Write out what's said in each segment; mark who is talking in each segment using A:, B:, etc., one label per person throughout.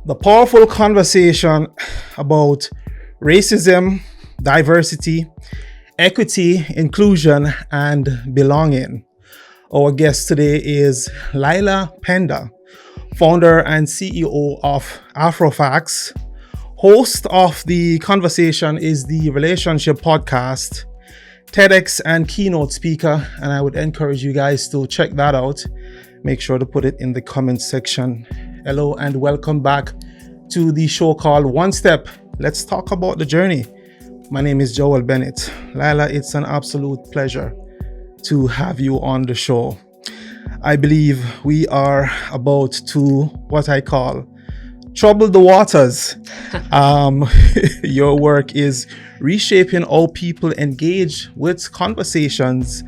A: The powerful conversation about racism, diversity, equity, inclusion, and belonging. Our guest today is Lillah Penddah, founder and CEO of AFRO FACTS. Host of the conversation is the Relationship Podcast, TEDx and Keynote speaker, and I would encourage you guys to check that out. Make sure to put it in the comment section. Hello and welcome back to the show called One Step. Let's talk about the journey. My name is Joel Bennett. Lillah, it's an absolute pleasure to have you on the show. I believe we are about to what I call trouble the waters. Your work is reshaping how people engage with conversations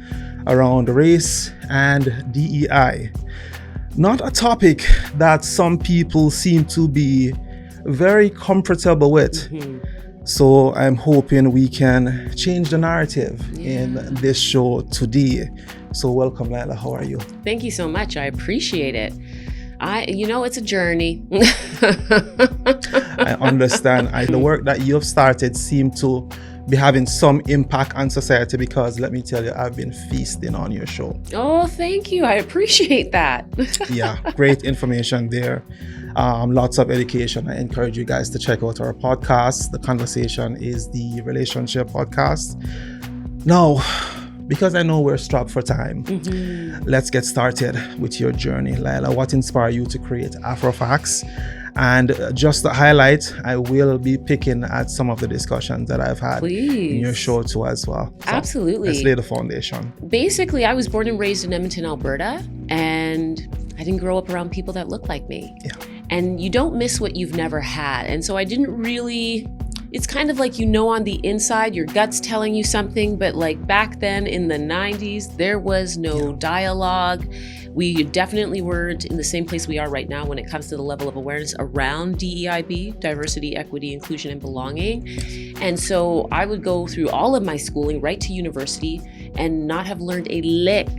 A: around race and DEI. Not a topic that some people seem to be very comfortable with. So I'm hoping we can change the narrative in this show today. So welcome, Lillah. How are you?
B: Thank you so much. I appreciate it. It's a journey.
A: I understand. The work that you have started seems to be having some impact on society because let me tell you, I've been feasting on your show.
B: Oh, thank you. I appreciate that.
A: Yeah, great information there. Lots of education. I encourage you guys to check out our podcast. The conversation is the Relationship Podcast. Now, because I know we're strapped for time, let's get started with your journey. Lillah, what inspired you to create AFRO FACTS? And just to highlight, I will be picking at some of the discussions that I've had in your show too as well. So
B: absolutely.
A: Let's lay the foundation.
B: Basically, I was born and raised in Edmonton, Alberta, and I didn't grow up around people that look like me.
A: Yeah.
B: And you don't miss what you've never had. And so I didn't really... It's kind of like, on the inside, your gut's telling you something, but like back then in the 90s, there was no dialogue. We definitely weren't in the same place we are right now when it comes to the level of awareness around DEIB, diversity, equity, inclusion, and belonging. And so I would go through all of my schooling right to university and not have learned a lick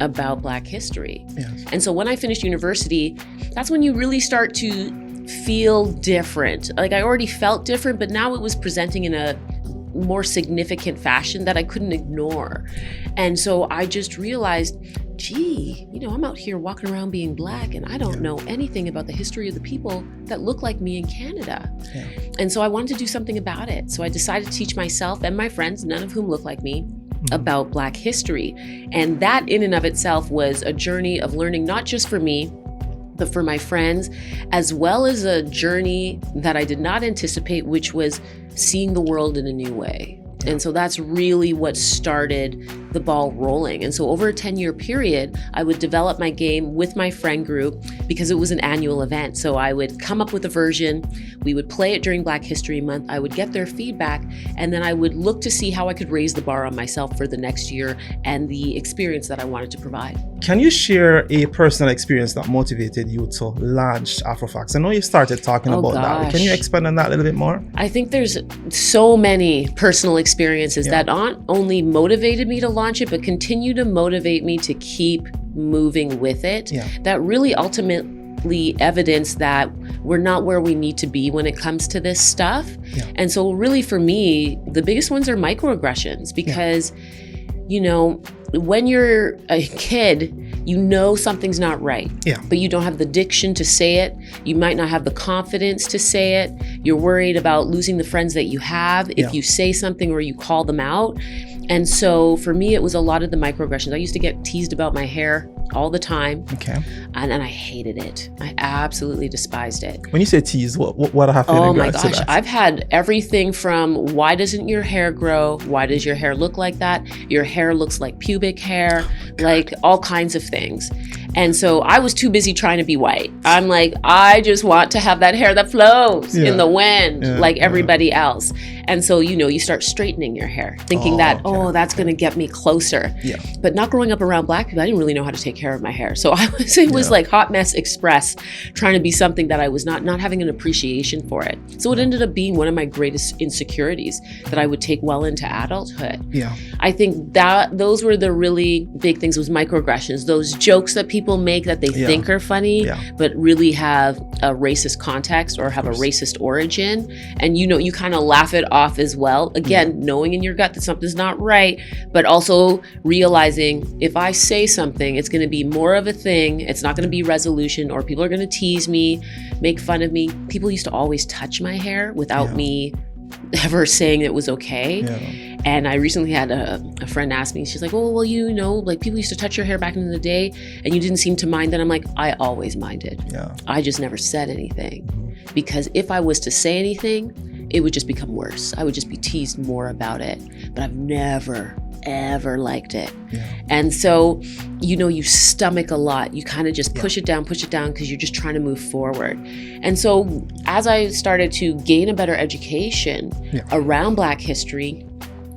B: about Black history.
A: Yes.
B: And so when I finished university, that's when you really start to feel different. Like I already felt different, but now it was presenting in a more significant fashion that I couldn't ignore. And so I just realized, gee, I'm out here walking around being Black and I don't know anything about the history of the people that look like me in Canada. Yeah. And so I wanted to do something about it. So I decided to teach myself and my friends, none of whom look like me, about Black history. And that in and of itself was a journey of learning, not just for me, but for my friends, as well as a journey that I did not anticipate, which was seeing the world in a new way. And so that's really what started the ball rolling. And so over a 10-year period, I would develop my game with my friend group because it was an annual event. So I would come up with a version, we would play it during Black History Month, I would get their feedback, and then I would look to see how I could raise the bar on myself for the next year and the experience that I wanted to provide.
A: Can you share a personal experience that motivated you to launch AFRO FACTS? I know you started talking about that. Can you expand on that a little bit more?
B: I think there's so many personal experiences that not only motivated me to launch it, but continue to motivate me to keep moving with it. That really ultimately evidence that we're not where we need to be when it comes to this stuff. And so really for me, the biggest ones are microaggressions because, when you're a kid, something's not right, but you don't have the diction to say it. You might not have the confidence to say it. You're worried about losing the friends that you have if you say something or you call them out. And so for me, it was a lot of the microaggressions. I used to get teased about my hair all the time.
A: Okay.
B: And I hated it. I absolutely despised it.
A: When you say tease, what happened?
B: Oh my gosh, I've had everything from why doesn't your hair grow? Why does your hair look like that? Your hair looks like pubic hair, like all kinds of things. And so I was too busy trying to be white. I'm like, I just want to have that hair that flows in the wind like everybody else. And so, you start straightening your hair, thinking that's going to get me closer.
A: Yeah.
B: But not growing up around Black people, I didn't really know how to take care of my hair. So it was like hot mess express, trying to be something that I was not having an appreciation for it. So it ended up being one of my greatest insecurities that I would take well into adulthood.
A: Yeah.
B: I think that those were the really big things, was microaggressions, those jokes that people make that they think are funny, but really have a racist context or have a racist origin. And you kind of laugh it off as well. Again, knowing in your gut that something's not right, but also realizing if I say something, it's going to be more of a thing. It's not going to be resolution, or people are going to tease me, make fun of me. People used to always touch my hair without me ever saying it was okay. Yeah. And I recently had a friend ask me, she's like, oh, well, like people used to touch your hair back in the day and you didn't seem to mind. And I'm like, I always minded. Yeah. I just never said anything, because if I was to say anything, it would just become worse. I would just be teased more about it. But I've never, ever liked it. Yeah. And so, you stomach a lot. You kind of just push it down because you're just trying to move forward. And so as I started to gain a better education around Black history,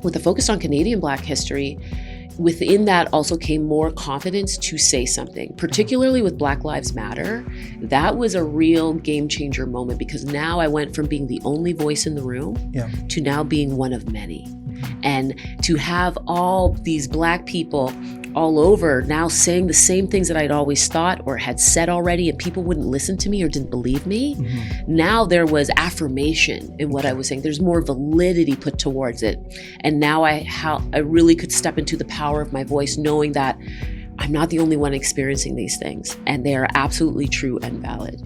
B: with a focus on Canadian Black history, within that also came more confidence to say something, particularly with Black Lives Matter. That was a real game changer moment, because now I went from being the only voice in the room to now being one of many. And to have all these Black people all over now saying the same things that I'd always thought or had said already, and people wouldn't listen to me or didn't believe me. Now there was affirmation in what I was saying. There's more validity put towards it. And now I really could step into the power of my voice, knowing that I'm not the only one experiencing these things, and they are absolutely true and valid.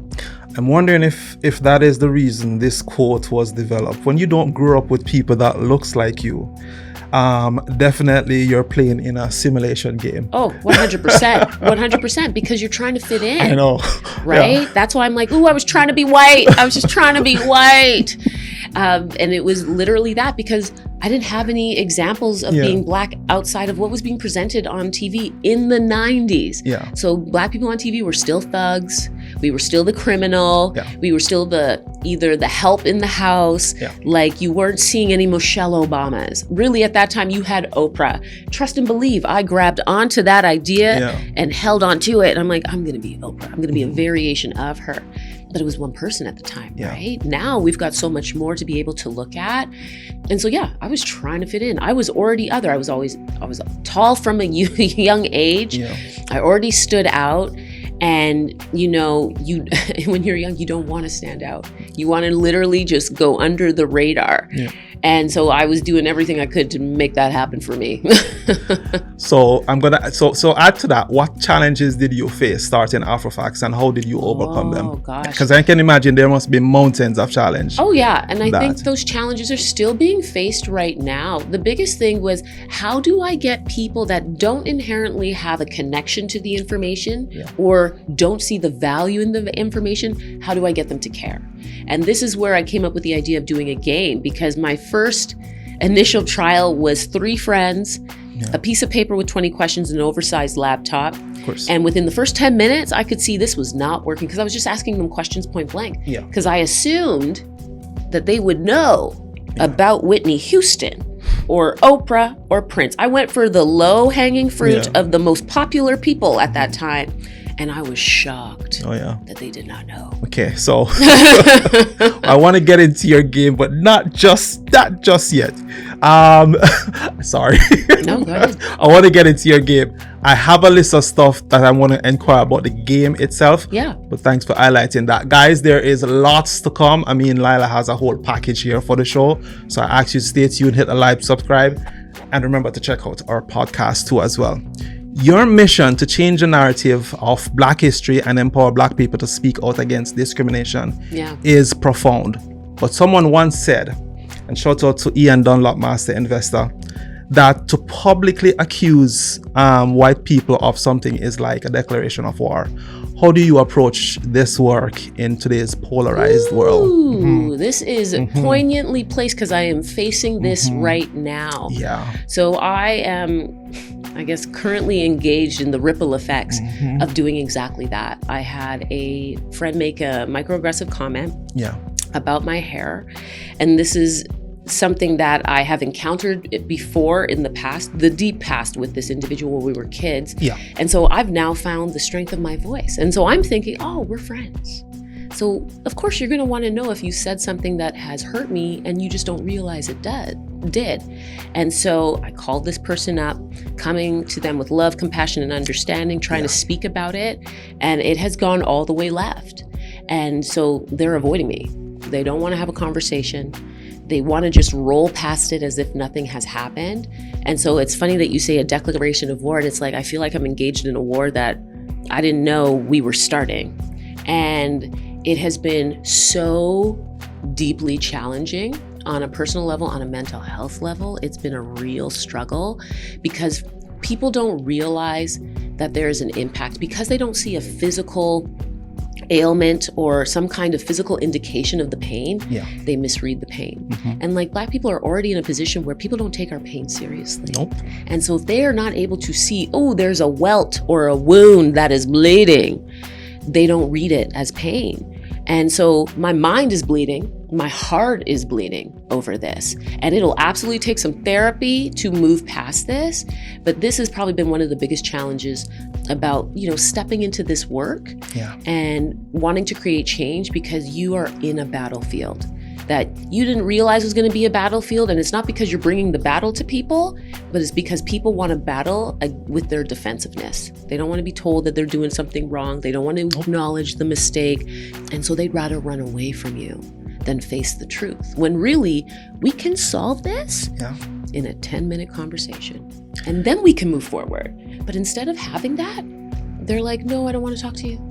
A: I'm wondering if that is the reason this quote was developed. When you don't grow up with people that looks like you, definitely you're playing in a simulation game.
B: Oh, 100%. 100%, because you're trying to fit in.
A: I know.
B: Right? Yeah. That's why I'm like, ooh, I was trying to be white. I was just trying to be white. And it was literally that, because I didn't have any examples of being Black outside of what was being presented on TV in the 90s. Yeah. So Black people on TV were still thugs. We were still the criminal. Yeah. We were still either the help in the house. Yeah. Like, you weren't seeing any Michelle Obamas. Really, at that time, you had Oprah. Trust and believe, I grabbed onto that idea and held on to it. And I'm like, I'm going to be Oprah. I'm going to be a variation of her. But it was one person at the time, right? Now we've got so much more to be able to look at. And so, I was trying to fit in. I was already other. I was tall from a young age. Yeah. I already stood out. And, when you're young, you don't want to stand out. You want to literally just go under the radar. Yeah. And so I was doing everything I could to make that happen for me.
A: So I'm so add to that. What challenges did you face starting Afro Facts, and how did you overcome them? Oh gosh. Because I can imagine there must be mountains of challenge.
B: Oh yeah. And I think those challenges are still being faced right now. The biggest thing was, how do I get people that don't inherently have a connection to the information or don't see the value in the information? How do I get them to care? And this is where I came up with the idea of doing a game, because my first initial trial was 3 friends, a piece of paper with 20 questions, and an oversized laptop. Of course. And within the first 10 minutes, I could see this was not working, because I was just asking them questions point blank. Yeah. Because I assumed that they would know about Whitney Houston or Oprah or Prince. I went for the low-hanging fruit of the most popular people at that time. And I was shocked that they did not know. Okay, so I want to get into your game, but not just yet. Sorry. No, go ahead. I want to get into your game. I have a list of stuff that I want to inquire about the game itself. Yeah. But thanks for highlighting that. Guys, there is lots to come. I mean, Lillah has a whole package here for the show. So I ask you to stay tuned, hit a like, subscribe, and remember to check out our podcast too as well. Your mission to change the narrative of Black history and empower Black people to speak out against discrimination is profound. But someone once said, and shout out to Ian Dunlop, Master Investor, that to publicly accuse white people of something is like a declaration of war. How do you approach this work in today's polarized world? This is poignantly placed, because I am facing this right now. Yeah. So I am, I guess, currently engaged in the ripple effects of doing exactly that. I had a friend make a microaggressive comment about my hair. And this is something that I have encountered before in the past, the deep past with this individual when we were kids.
A: Yeah.
B: And so I've now found the strength of my voice. And so I'm thinking, oh, we're friends. So of course you're going to want to know if you said something that has hurt me and you just don't realize it did. And so I called this person up, coming to them with love, compassion, and understanding, trying to speak about it. And it has gone all the way left. And so they're avoiding me. They don't want to have a conversation. They want to just roll past it as if nothing has happened. And so it's funny that you say a declaration of war. And it's like, I feel like I'm engaged in a war that I didn't know we were starting. And it has been so deeply challenging on a personal level, on a mental health level. It's been a real struggle because people don't realize that there is an impact because they don't see a physical ailment or some kind of physical indication of the pain. They misread the pain. And like Black people are already in a position where people don't take our pain seriously. And so if they are not able to see, oh, there's a welt or a wound that is bleeding, they don't read it as pain. And so my mind is bleeding, my heart is bleeding over this. And it'll absolutely take some therapy to move past this. But this has probably been one of the biggest challenges about, stepping into this work and wanting to create change because you are in a battlefield that you didn't realize was going to be a battlefield. And it's not because you're bringing the battle to people, but it's because people want to battle with their defensiveness. They don't want to be told that they're doing something wrong. They don't want to acknowledge the mistake. And so they'd rather run away from you than face the truth. When really, we can solve this in a 10-minute conversation. And then we can move forward. But instead of having that, they're like, no, I don't want to talk to you.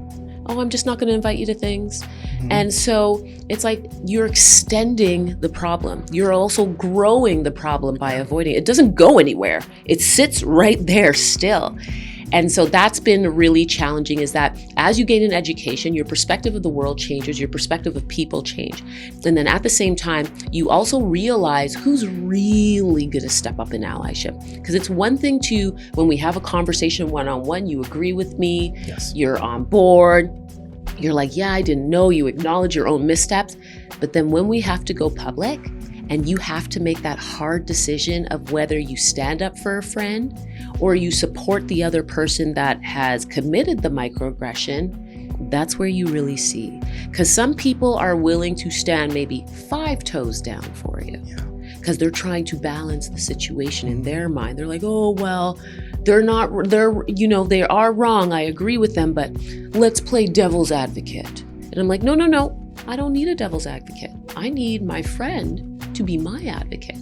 B: Oh, I'm just not going to invite you to things. And so it's like you're extending the problem. You're also growing the problem by avoiding it. It doesn't go anywhere. It sits right there still. And so that's been really challenging, is that as you gain an education, your perspective of the world changes, your perspective of people change. And then at the same time, you also realize who's really going to step up in allyship. Because it's one thing to, when we have a conversation one-on-one, you agree with me, you're on board, you're like, yeah, I didn't know, you acknowledge your own missteps. But then when we have to go public, and you have to make that hard decision of whether you stand up for a friend or you support the other person that has committed the microaggression, that's where you really see. Because some people are willing to stand maybe 5 toes down for you because they're trying to balance the situation in their mind. They're like, oh, well, they are wrong. I agree with them, but let's play devil's advocate. And I'm like, no, I don't need a devil's advocate. I need my friend to be my advocate.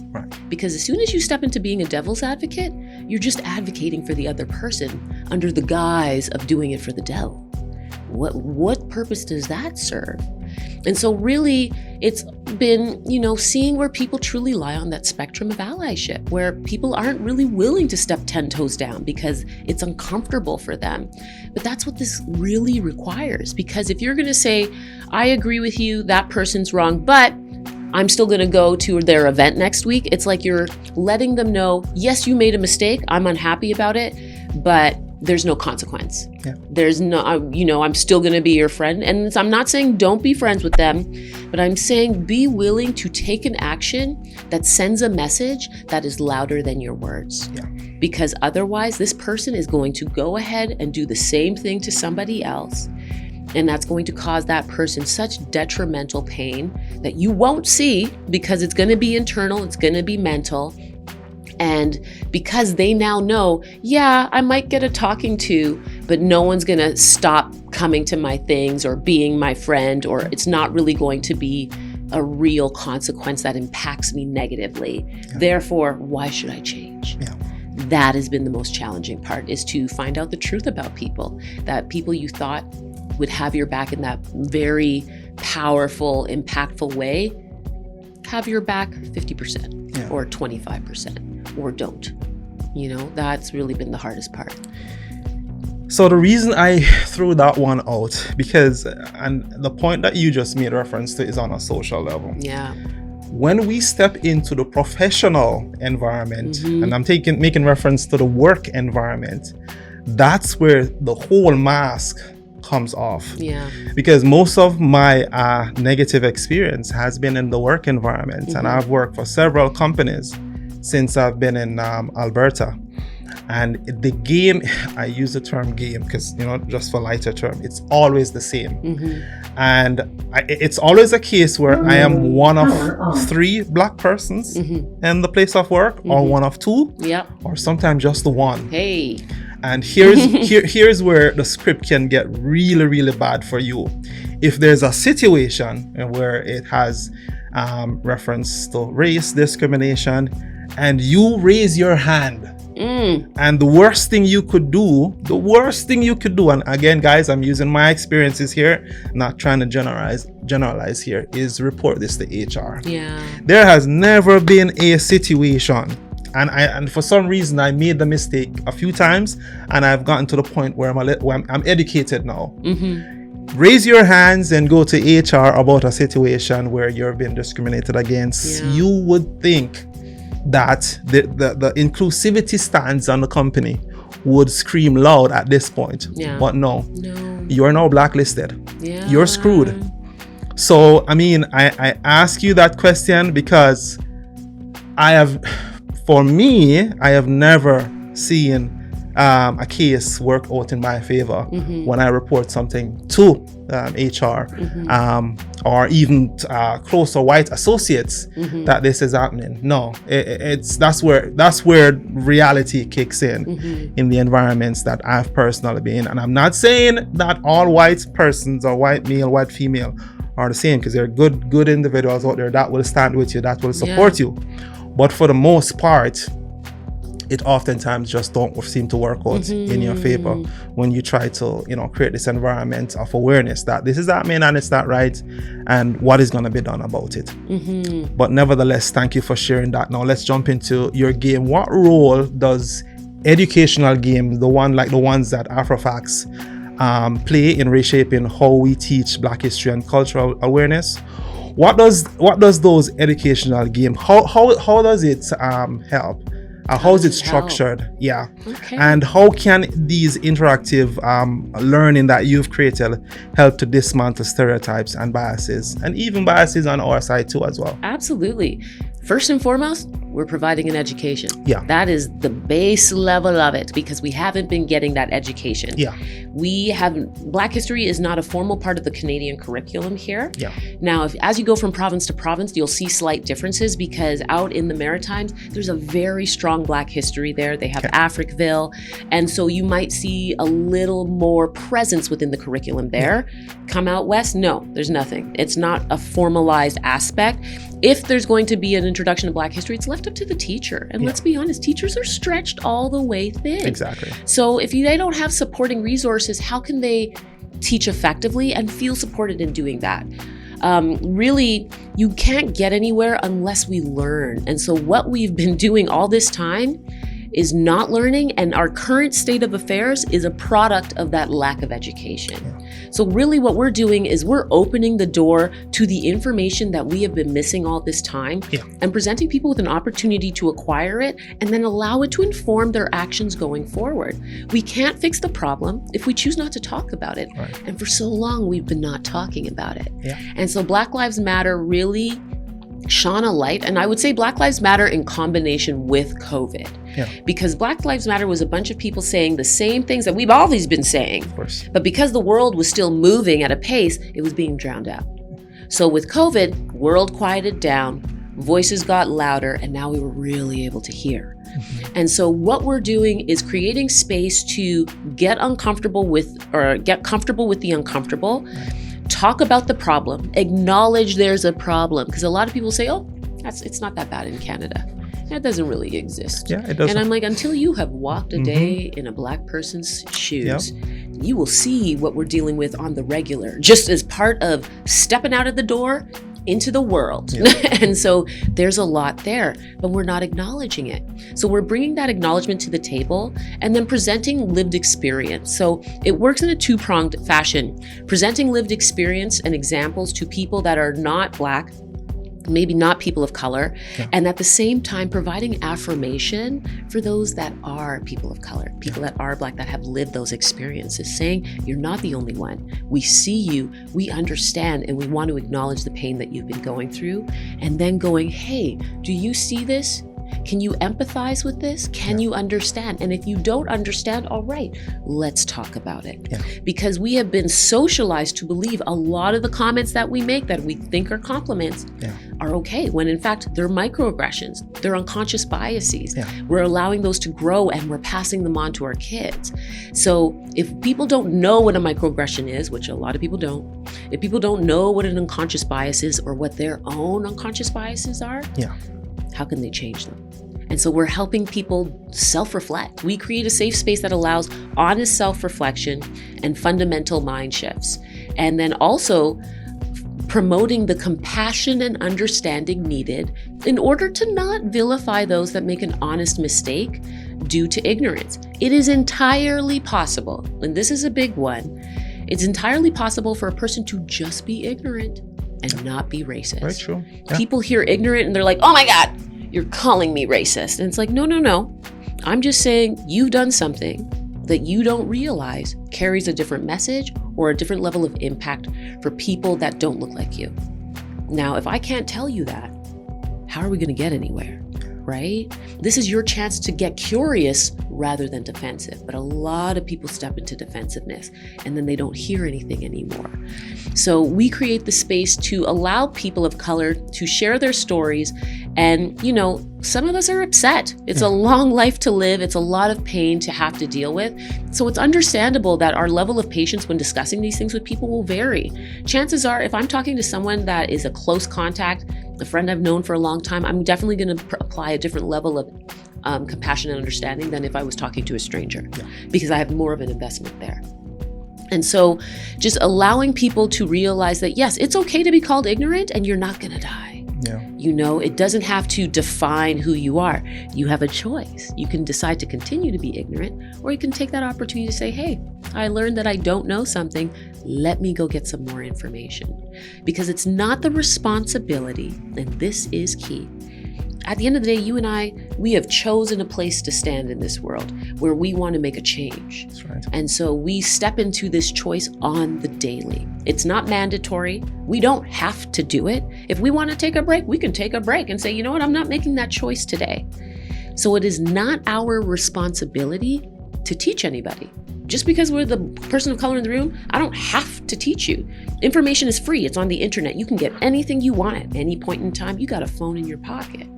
B: Because as soon as you step into being a devil's advocate, you're just advocating for the other person under the guise of doing it for the devil. What purpose does that serve? And so really, it's been, seeing where people truly lie on that spectrum of allyship, where people aren't really willing to step 10 toes down because it's uncomfortable for them. But that's what this really requires. Because if you're going to say, I agree with you, that person's wrong, but I'm still going to go to their event next week, it's like you're letting them know, yes, you made a mistake, I'm unhappy about it, but there's no consequence. There's no, I'm still going to be your friend. And I'm not saying don't be friends with them, but I'm saying be willing to take an action that sends a message that is louder than your words. Because otherwise, this person is going to go ahead and do the same thing to somebody else. And that's going to cause that person such detrimental pain that you won't see because it's going to be internal, it's going to be mental. And because they now know, yeah, I might get a talking to, but no one's going to stop coming to my things or being my friend, or it's not really going to be a real consequence that impacts me negatively. Therefore, why should I change? That has been the most challenging part, is to find out the truth about people, that people you thought would have your back in that very powerful, impactful way, have your back 50% or 25% or don't. That's really been the hardest part.
A: So the reason I threw that one out, because, and the point that you just made reference to, is on a social level. When we step into the professional environment, and I'm making reference to the work environment, that's where the whole mask comes off.
B: Yeah.
A: Because most of my negative experience has been in the work environment, and I've worked for several companies since I've been in Alberta. And the game, I use the term game because, just for lighter term, it's always the same. And it's always a case where I am one of 3 Black persons in the place of work, or one of 2, or sometimes just the one.
B: Hey.
A: And here's where the script can get really, really bad for you. If there's a situation where it has reference to race discrimination, and you raise your hand, and the worst thing you could do, and again, guys, I'm using my experiences here, not trying to generalize here, is report this to HR.
B: Yeah.
A: There has never been a situation, and for some reason I made the mistake a few times, and I've gotten to the point where I'm educated now. Raise your hands and go to HR about a situation where you're being discriminated against. You would think that the inclusivity stands on the company would scream loud at this point. But no, you're now blacklisted. You're screwed. So I mean, I ask you that question because I have never seen a case work out in my favor when I report something to HR or even close or white associates that this is happening. No, that's where reality kicks in the environments that I've personally been in. And I'm not saying that all white persons or white male, white female are the same, because there are good individuals out there that will stand with you, that will support you. But for the most part, it oftentimes just don't seem to work out in your favor when you try to, create this environment of awareness that this is happening and it's not right, and what is going to be done about it. But nevertheless, thank you for sharing that. Now let's jump into your game. What role does educational games, the ones that AFRO FACTS play in reshaping how we teach Black history and cultural awareness? What does those educational games, how does it help? How is it structured? Okay. And how can these interactive learning that you've created help to dismantle stereotypes and biases, and even biases on our side too as well?
B: Absolutely. First and foremost, we're providing an education. That is the base level of it, because we haven't been getting that education. Black history is not a formal part of the Canadian curriculum here. Now, as you go from province to province, you'll see slight differences, because out in the Maritimes, there's a very strong Black history there. They have Africville. And so you might see a little more presence within the curriculum there. Come out west, no, there's nothing. It's not a formalized aspect. If there's going to be an introduction to Black history, it's left up to the teacher. And let's be honest, teachers are stretched all the way thin.
A: Exactly.
B: So if they don't have supporting resources, how can they teach effectively and feel supported in doing that? Really, you can't get anywhere unless we learn. And so what we've been doing all this time is not learning, and our current state of affairs is a product of that lack of education. So really what we're doing is we're opening the door to the information that we have been missing all this time, and presenting people with an opportunity to acquire it and then allow it to inform their actions going forward. We can't fix the problem if we choose not to talk about it. And for so long, we've been not talking about it. And so Black Lives Matter really shone a light, and I would say Black Lives Matter in combination with COVID. Because Black Lives Matter was a bunch of people saying the same things that we've always been saying.
A: Of course.
B: But because the world was still moving at a pace, it was being drowned out. So with COVID, world quieted down, voices got louder, and now we were really able to hear. And so what we're doing is creating space to get comfortable with the uncomfortable, talk about the problem, acknowledge there's a problem. Because a lot of people say, it's not that bad in Canada. That doesn't really exist.
A: It doesn't.
B: And I'm like, until you have walked a day in a Black person's shoes, you will see what we're dealing with on the regular, just as part of stepping out of the door into the world. And so there's a lot there, but we're not acknowledging it. So we're bringing that acknowledgement to the table and then presenting lived experience. So it works in a two-pronged fashion, presenting lived experience and examples to people that are not Black, maybe not people of color, and at the same time providing affirmation for those that are people of color, people that are Black, that have lived those experiences, saying you're not the only one. We see you, we understand, and we want to acknowledge the pain that you've been going through, and then going, hey, do you see this? Can you empathize with this? Can you understand? And if you don't understand, all right, let's talk about it. Because we have been socialized to believe a lot of the comments that we make that we think are compliments are okay, when in fact they're microaggressions, they're unconscious biases. We're allowing those to grow and we're passing them on to our kids. So if people don't know what a microaggression is, which a lot of people don't, if people don't know what an unconscious bias is or what their own unconscious biases are, how can they change them? And so we're helping people self-reflect. We create a safe space that allows honest self-reflection and fundamental mind shifts. And then also promoting the compassion and understanding needed in order to not vilify those that make an honest mistake due to ignorance. It is entirely possible, and this is a big one, it's entirely possible for a person to just be ignorant and not be racist.
A: Very true.
B: People hear ignorant and they're like, oh my God, you're calling me racist. And it's like, no. I'm just saying you've done something that you don't realize carries a different message or a different level of impact for people that don't look like you. Now, if I can't tell you that, how are we going to get anywhere, right? This is your chance to get curious rather than defensive. But a lot of people step into defensiveness and then they don't hear anything anymore. So we create the space to allow people of color to share their stories. And, you know, some of us are upset. It's a long life to live. It's a lot of pain to have to deal with. So it's understandable that our level of patience when discussing these things with people will vary. Chances are, if I'm talking to someone that is a close contact, a friend I've known for a long time, I'm definitely going to apply a different level of compassion and understanding than if I was talking to a stranger, because I have more of an investment there. And so just allowing people to realize that, yes, it's okay to be called ignorant and you're not going to die. You know, it doesn't have to define who you are. You have a choice. You can decide to continue to be ignorant, or you can take that opportunity to say, hey, I learned that I don't know something. Let me go get some more information. Because it's not the responsibility, and this is key. At the end of the day, you and I, we have chosen a place to stand in this world where we want to make a change.
A: That's right.
B: And so we step into this choice on the daily. It's not mandatory. We don't have to do it. If we want to take a break, we can take a break and say, you know what, I'm not making that choice today. So it is not our responsibility to teach anybody. Just because we're the person of color in the room, I don't have to teach you. Information is free. It's on the internet. You can get anything you want at any point in time. You got a phone in your pocket.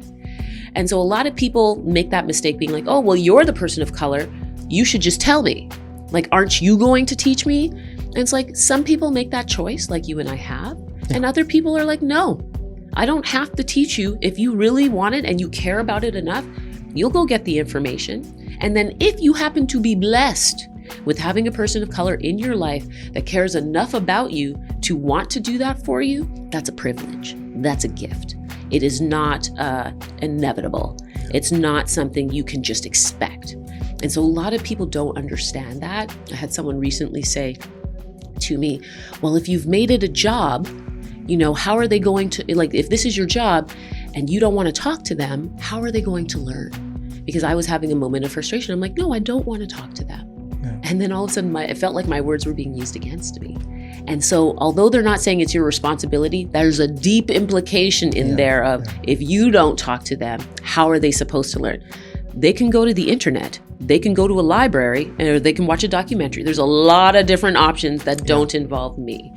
B: And so a lot of people make that mistake being like, oh, well, you're the person of color. You should just tell me. Like, aren't you going to teach me? And it's like, some people make that choice like you and I have. And other people are like, no, I don't have to teach you. If you really want it and you care about it enough, you'll go get the information. And then if you happen to be blessed with having a person of color in your life that cares enough about you to want to do that for you, that's a privilege. That's a gift. It is not inevitable. It's not something you can just expect. And so a lot of people don't understand that. I had someone recently say to me, well, if you've made it a job, you know, how are they going to, like, if this is your job and you don't want to talk to them, how are they going to learn? Because I was having a moment of frustration. I'm like, no, I don't want to talk to them. And then all of a sudden, it felt like my words were being used against me. And so although they're not saying it's your responsibility, there's a deep implication in there of if you don't talk to them, how are they supposed to learn? They can go to the internet, they can go to a library, or they can watch a documentary. There's a lot of different options that don't involve me.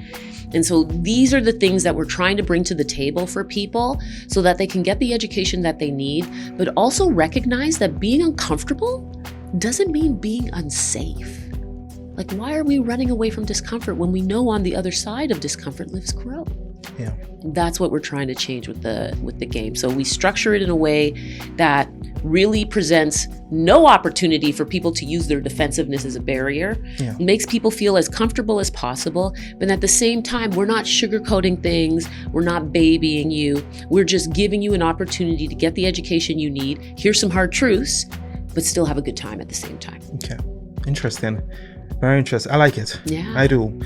B: And so these are the things that we're trying to bring to the table for people so that they can get the education that they need, but also recognize that being uncomfortable doesn't mean being unsafe. Like, why are we running away from discomfort when we know on the other side of discomfort lives growth? That's what we're trying to change with the game. So we structure it in a way that really presents no opportunity for people to use their defensiveness as a barrier. Makes people feel as comfortable as possible. But at the same time, we're not sugarcoating things. We're not babying you. We're just giving you an opportunity to get the education you need. Here's some hard truths, but still have a good time at the same time.
A: Okay, interesting. Very interesting. I like it.
B: Yeah.
A: I do.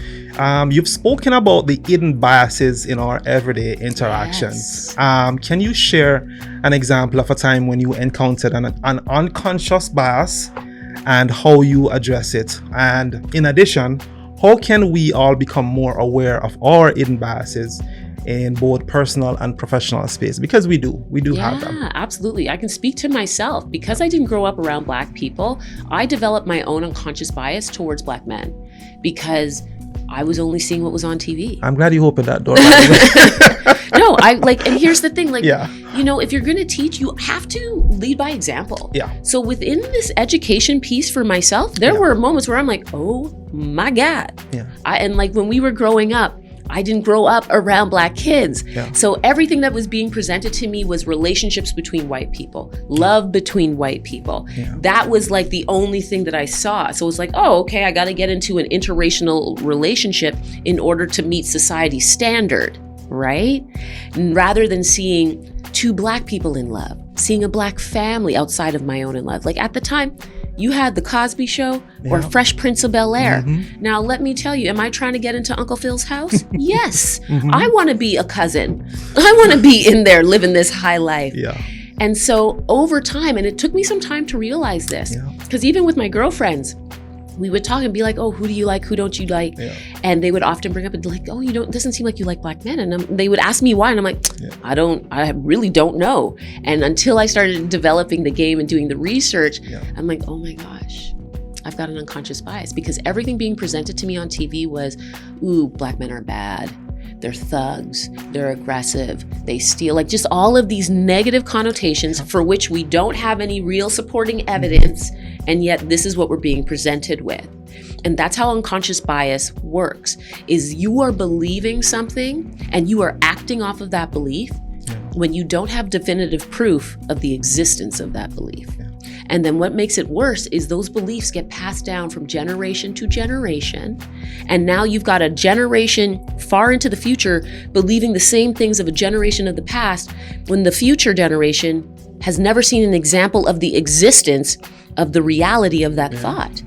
A: You've spoken about the hidden biases in our everyday interactions.
B: Yes.
A: Can you share an example of a time when you encountered an unconscious bias and how you address it? And in addition, how can we all become more aware of our hidden biases in both personal and professional space? Because we do have them.
B: Yeah, absolutely. I can speak to myself. Because I didn't grow up around Black people, I developed my own unconscious bias towards Black men because I was only seeing what was on TV.
A: I'm glad you opened that door.
B: No, and here's the thing,
A: Yeah.
B: you know, if you're going to teach, you have to lead by example.
A: Yeah.
B: So within this education piece for myself, there were moments where I'm like, oh my God.
A: Yeah.
B: And when we were growing up, I didn't grow up around Black kids.
A: Yeah.
B: So everything that was being presented to me was relationships between white people, love between white people.
A: Yeah.
B: That was the only thing that I saw. So it's oh, okay, I got to get into an interracial relationship in order to meet society's standard, right? Rather than seeing two Black people in love, seeing a Black family outside of my own in love. At the time, you had The Cosby Show or Fresh Prince of Bel-Air.
A: Mm-hmm.
B: Now, let me tell you, am I trying to get into Uncle Phil's house? Yes. I want to be a cousin. I want to be in there living this high life.
A: Yeah.
B: And so over time, and it took me some time to realize this, because even with my girlfriends, we would talk and be like, oh, who do you like? Who don't you like? Yeah. And they would often bring up and oh, doesn't seem like you like Black men. And they would ask me why. And I'm like, I really don't know. And until I started developing the game and doing the research, I'm like, oh my gosh, I've got an unconscious bias because everything being presented to me on TV was, ooh, Black men are bad. They're thugs, they're aggressive, they steal, just all of these negative connotations for which we don't have any real supporting evidence, and yet this is what we're being presented with. And that's how unconscious bias works, is you are believing something and you are acting off of that belief when you don't have definitive proof of the existence of that belief. And then what makes it worse is those beliefs get passed down from generation to generation. And now you've got a generation far into the future believing the same things of a generation of the past when the future generation has never seen an example of the existence of the reality of that thought.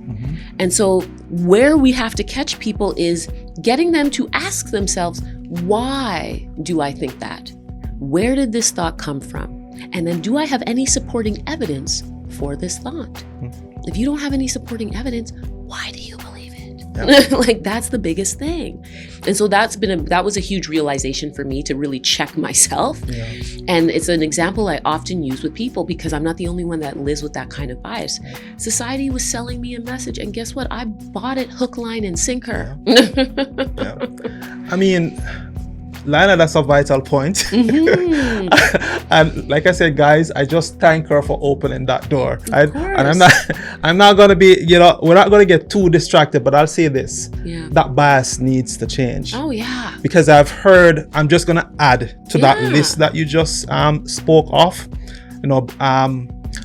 B: And so where we have to catch people is getting them to ask themselves, why do I think that? Where did this thought come from? And then do I have any supporting evidence for this thought? If you don't have any supporting evidence, why do you believe it? Yep. That's the biggest thing. And so that was a huge realization for me to really check myself. Yeah. And it's an example I often use with people because I'm not the only one that lives with that kind of bias. Society was selling me a message, and guess what? I bought it hook, line, and sinker.
A: Yeah. I mean, Lillah, that's a vital point. And like I said, guys, I just thank her for opening that door. And I'm not gonna be, we're not gonna get too distracted, but I'll say this. Yeah. That bias needs to change.
B: Oh yeah.
A: Because I'm just gonna add to that list that you just spoke of.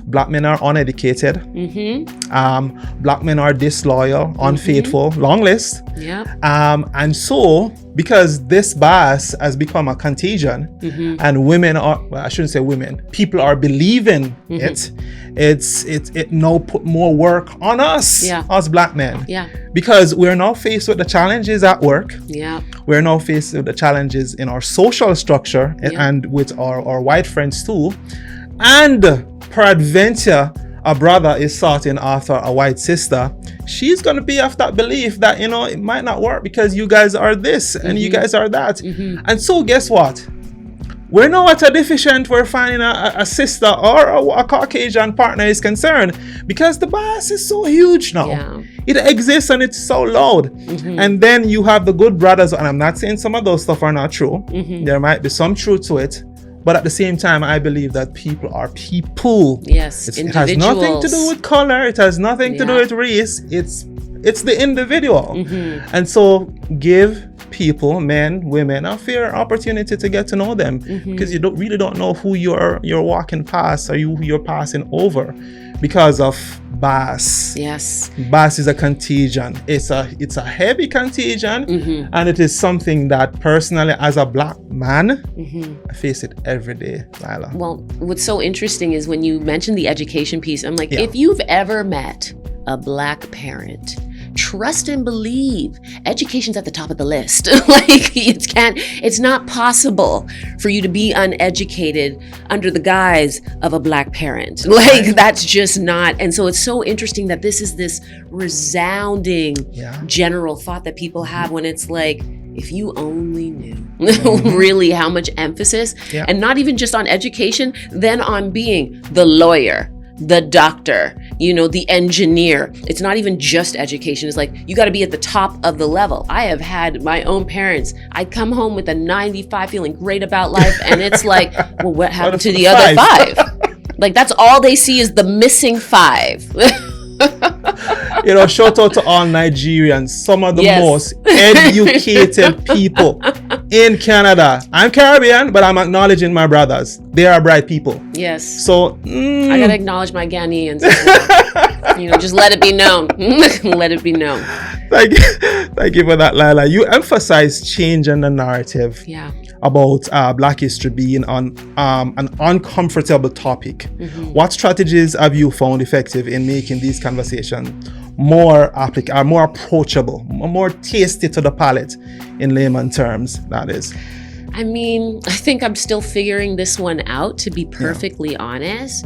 A: Black men are uneducated. Black men are disloyal, unfaithful. Long list. Yeah. And so, because this bias has become a contagion, and people are believing it. It now put more work on us, as Black men. Yeah. Because we're now faced with the challenges at work. Yeah. We're now faced with the challenges in our social structure and with our white friends too. And peradventure, a brother is sorting after a white sister, she's going to be of that belief that, it might not work because you guys are this and you guys are that. And so guess what? We're now at a deficient where finding a sister or a Caucasian partner is concerned because the bias is so huge now. Yeah. It exists and it's so loud. And then you have the good brothers, and I'm not saying some of those stuff are not true. There might be some truth to it. But at the same time, I believe that people are people. Yes, it has nothing to do with color. It has nothing to do with race. It's the individual. And so give people, men, women, a fair opportunity to get to know them, because you really don't know who you're walking past or who you're passing over because of bias. Yes. Bias is a contagion. It's a heavy contagion, and it is something that personally, as a Black man, I face it every day, Lillah.
B: Well, what's so interesting is when you mentioned the education piece, I'm like, if you've ever met a Black parent trust and believe education's at the top of the list. Like it's not possible for you to be uneducated under the guise of a Black parent. Like that's just not. And so it's so interesting that this is this resounding general thought that people have when it's like, if you only knew really how much emphasis, and not even just on education, then on being the lawyer, the doctor, the engineer. It's not even just education. It's like, you got to be at the top of the level. I have had my own parents. I come home with a 95 feeling great about life. And it's like, well, what happened to the other 5? Like, that's all they see is the missing 5.
A: Shout out to all Nigerians, some of the most educated people in Canada. I'm Caribbean, but I'm acknowledging my brothers. They are bright people.
B: Yes.
A: So
B: I gotta acknowledge my Ghanaians as well. Just let it be known. Let it be known.
A: Thank you for that, Lillah. You emphasize change in the narrative. About Black history being on an uncomfortable topic. What strategies have you found effective in making these conversations more approachable, more tasty to the palate in layman terms, that is?
B: I mean, I think I'm still figuring this one out, to be perfectly honest.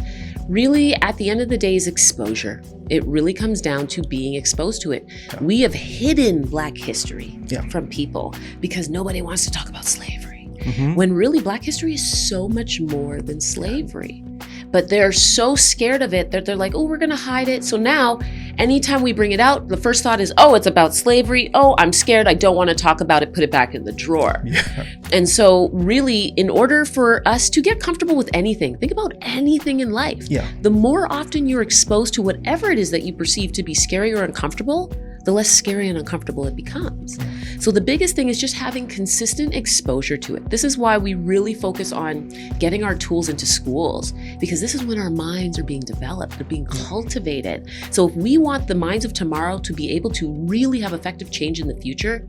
B: Really, at the end of the day, is exposure. It really comes down to being exposed to it. We have hidden Black history from people because nobody wants to talk about slavery. When really Black history is so much more than slavery. But they're so scared of it that they're like, oh, we're gonna hide it. So now, anytime we bring it out, the first thought is, oh, it's about slavery. Oh, I'm scared, I don't wanna talk about it, put it back in the drawer. And so really, in order for us to get comfortable with anything, think about anything in life. The more often you're exposed to whatever it is that you perceive to be scary or uncomfortable, the less scary and uncomfortable it becomes. So the biggest thing is just having consistent exposure to it. This is why we really focus on getting our tools into schools, because this is when our minds are being developed, they're being cultivated. So if we want the minds of tomorrow to be able to really have effective change in the future,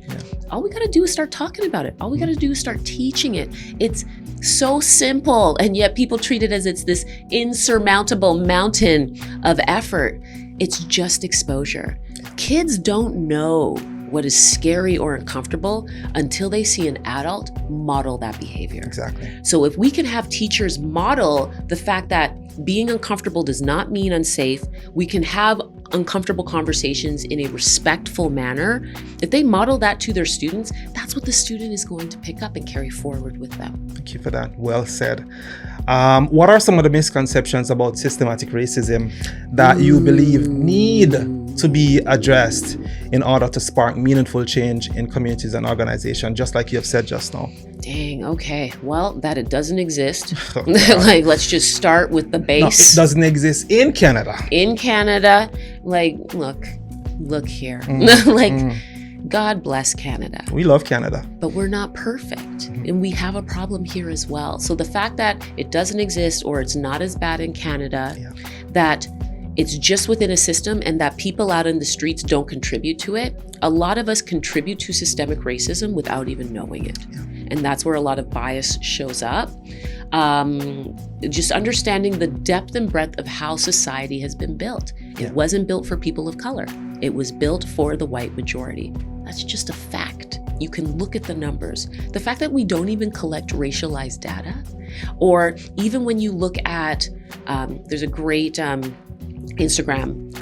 B: all we gotta do is start talking about it. All we gotta do is start teaching it. It's so simple, and yet people treat it as it's this insurmountable mountain of effort. It's just exposure. Kids don't know what is scary or uncomfortable until they see an adult model that behavior.
A: Exactly.
B: So if we can have teachers model the fact that being uncomfortable does not mean unsafe, we can have uncomfortable conversations in a respectful manner. If they model that to their students, that's what the student is going to pick up and carry forward with them.
A: Thank you for that. Well said. What are some of the misconceptions about systematic racism that you believe need to be addressed in order to spark meaningful change in communities and organizations, just like you have said just now?
B: Dang, okay. Well, that it doesn't exist. Like, let's just start with the base.
A: No, it doesn't exist in Canada.
B: In Canada, like, look here. God bless Canada.
A: We love Canada.
B: But we're not perfect. And we have a problem here as well. So the fact that it doesn't exist, or it's not as bad in Canada, that it's just within a system and that people out in the streets don't contribute to it. A lot of us contribute to systemic racism without even knowing it. And that's where a lot of bias shows up. Just understanding the depth and breadth of how society has been built. It wasn't built for people of color. It was built for the white majority. That's just a fact. You can look at the numbers. The fact that we don't even collect racialized data, or even when you look at, there's a great Instagram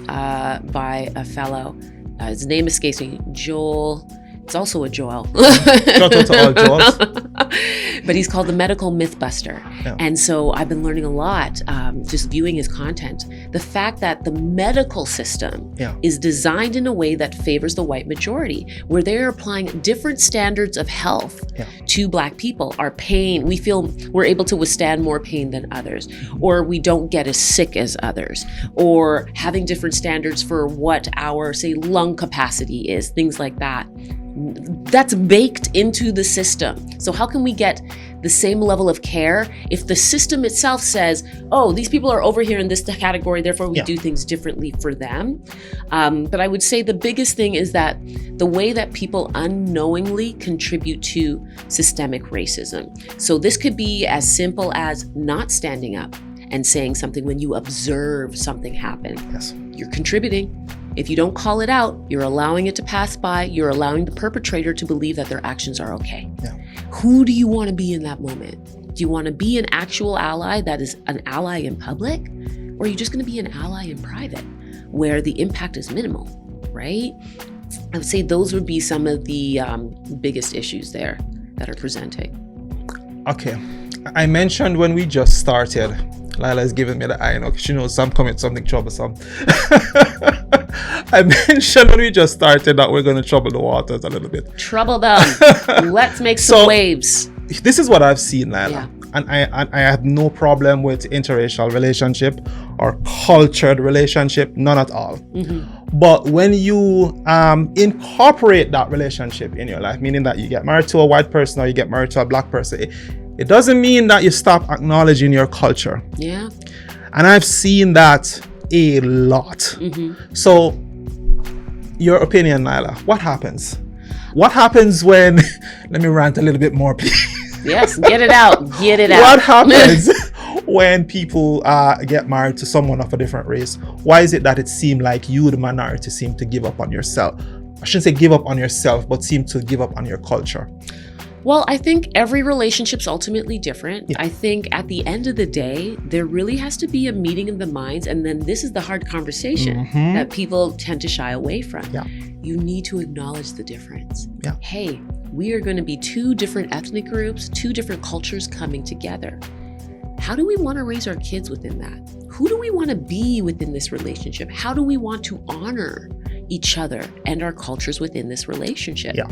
B: by a fellow, his name escapes me, Joel. It's also a Joel.
A: Shout out to all Joels.
B: But he's called the Medical Mythbuster. And so I've been learning a lot just viewing his content. The fact that the medical system is designed in a way that favors the white majority, where they're applying different standards of health to Black people. Our pain, we feel we're able to withstand more pain than others, or we don't get as sick as others, or having different standards for what our, say, lung capacity is, things like that. That's baked into the system. So how can we get the same level of care if the system itself says, oh, these people are over here in this category, therefore we do things differently for them? But I would say the biggest thing is that the way that people unknowingly contribute to systemic racism. So this could be as simple as not standing up and saying something when you observe something happen. You're contributing. If you don't call it out, you're allowing it to pass by. You're allowing the perpetrator to believe that their actions are okay.
A: Yeah.
B: Who do you want to be in that moment? Do you want to be an actual ally that is an ally in public? Or are you just going to be an ally in private where the impact is minimal, right? I would say those would be some of the biggest issues there that are presenting.
A: Okay. I mentioned when we just started, Lillah is giving me the eye, she knows I'm coming with something troublesome. I mentioned when we just started that we're going to trouble the waters a little bit.
B: Trouble them. Let's make some waves.
A: This is what I've seen, Lillah.
B: Yeah.
A: And I have no problem with interracial relationship or cultured relationship, none at all. Mm-hmm. But when you incorporate that relationship in your life, meaning that you get married to a white person or you get married to a black person, it doesn't mean that you stop acknowledging your culture.
B: Yeah.
A: And I've seen that a lot. Mm-hmm. So, your opinion, Lillah, what happens? What happens when, let me rant a little bit more, please.
B: Yes, get it out. Get it out.
A: What happens when people get married to someone of a different race? Why is it that it seemed like you, the minority, seem to give up on yourself? I shouldn't say give up on yourself, but seem to give up on your culture.
B: Well, I think every relationship's ultimately different.
A: Yeah.
B: I think at the end of the day, there really has to be a meeting of the minds. And then this is the hard conversation that people tend to shy away from.
A: Yeah.
B: You need to acknowledge the difference.
A: Yeah.
B: Hey, we are going to be two different ethnic groups, two different cultures coming together. How do we want to raise our kids within that? Who do we want to be within this relationship? How do we want to honor each other and our cultures within this relationship?
A: Yeah.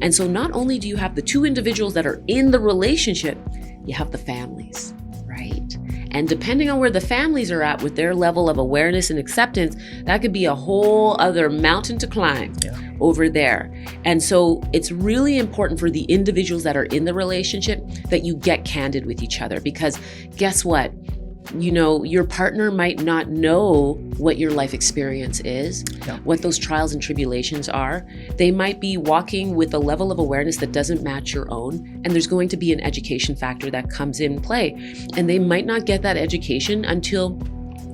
B: And so not only do you have the two individuals that are in the relationship, you have the families, right? And depending on where the families are at with their level of awareness and acceptance, that could be a whole other mountain to climb over there. And so it's really important for the individuals that are in the relationship that you get candid with each other, because guess what? You know, your partner might not know what your life experience is, what those trials and tribulations are. They might be walking with a level of awareness that doesn't match your own, and there's going to be an education factor that comes in play. And they might not get that education until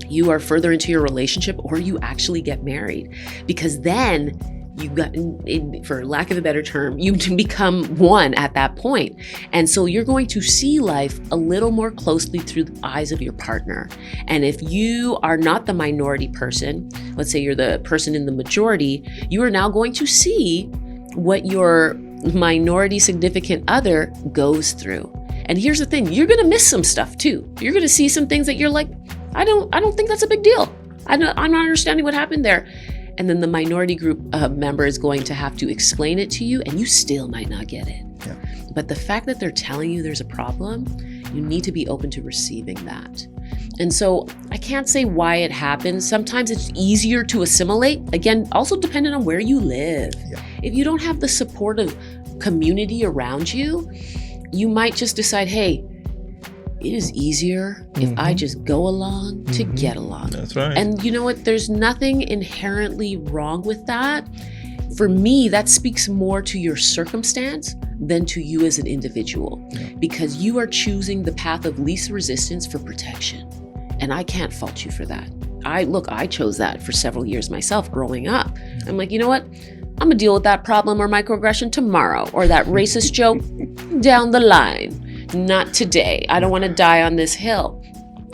B: you are further into your relationship or you actually get married, because then you got, for lack of a better term, you become one at that point. And so you're going to see life a little more closely through the eyes of your partner. And if you are not the minority person, let's say you're the person in the majority, you are now going to see what your minority significant other goes through. And here's the thing, you're going to miss some stuff too. You're going to see some things that you're like, I don't think that's a big deal. I'm not understanding what happened there. And then the minority group member is going to have to explain it to you, and you still might not get it. Yeah. But the fact that they're telling you there's a problem, you need to be open to receiving that. And so I can't say why it happens. Sometimes it's easier to assimilate. Again, also dependent on where you live. Yeah. If you don't have the supportive community around you, you might just decide, hey, it is easier if I just go along to get along.
A: That's right.
B: And you know what? There's nothing inherently wrong with that. For me, that speaks more to your circumstance than to you as an individual, because you are choosing the path of least resistance for protection. And I can't fault you for that. I chose that for several years myself growing up. I'm like, you know what? I'm gonna deal with that problem or microaggression tomorrow, or that racist joke down the line. Not today. I don't want to die on this hill.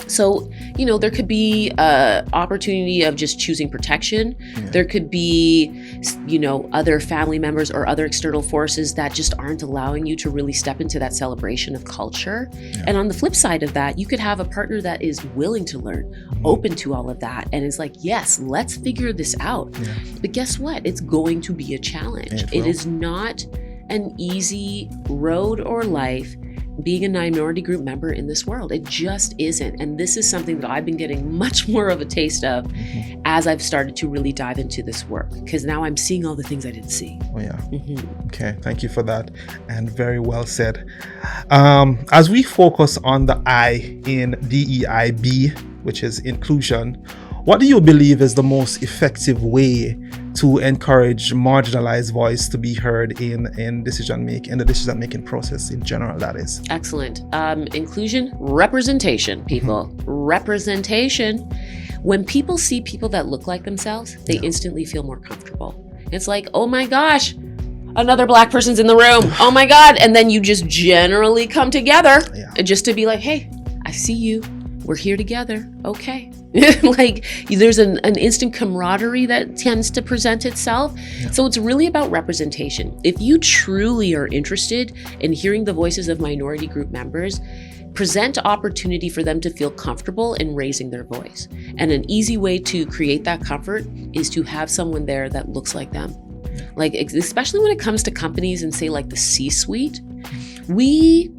B: So, you know, there could be an opportunity of just choosing protection. Yeah. There could be, you know, other family members or other external forces that just aren't allowing you to really step into that celebration of culture. Yeah. And on the flip side of that, you could have a partner that is willing to learn, open to all of that, and is like, yes, let's figure this out. Yeah. But guess what? It's going to be a challenge. It is not an easy road or life being a minority group member in this world. It just isn't. And this is something that I've been getting much more of a taste of as I've started to really dive into this work, because now I'm seeing all the things I didn't see.
A: Oh yeah. Okay, thank you for that, and very well said. As we focus on the I in DEIB, which is inclusion, what do you believe is the most effective way to encourage marginalized voice to be heard in the decision-making process in general, that is?
B: Excellent. Inclusion, representation, people. Representation. When people see people that look like themselves, they instantly feel more comfortable. It's like, oh my gosh, another Black person's in the room. Oh my God. And then you just generally come together just to be like, hey, I see you. We're here together. Okay. Like there's an instant camaraderie that tends to present itself. Yeah. So it's really about representation. If you truly are interested in hearing the voices of minority group members, present opportunity for them to feel comfortable in raising their voice. And an easy way to create that comfort is to have someone there that looks like them. Like, especially when it comes to companies and say like the C-suite, we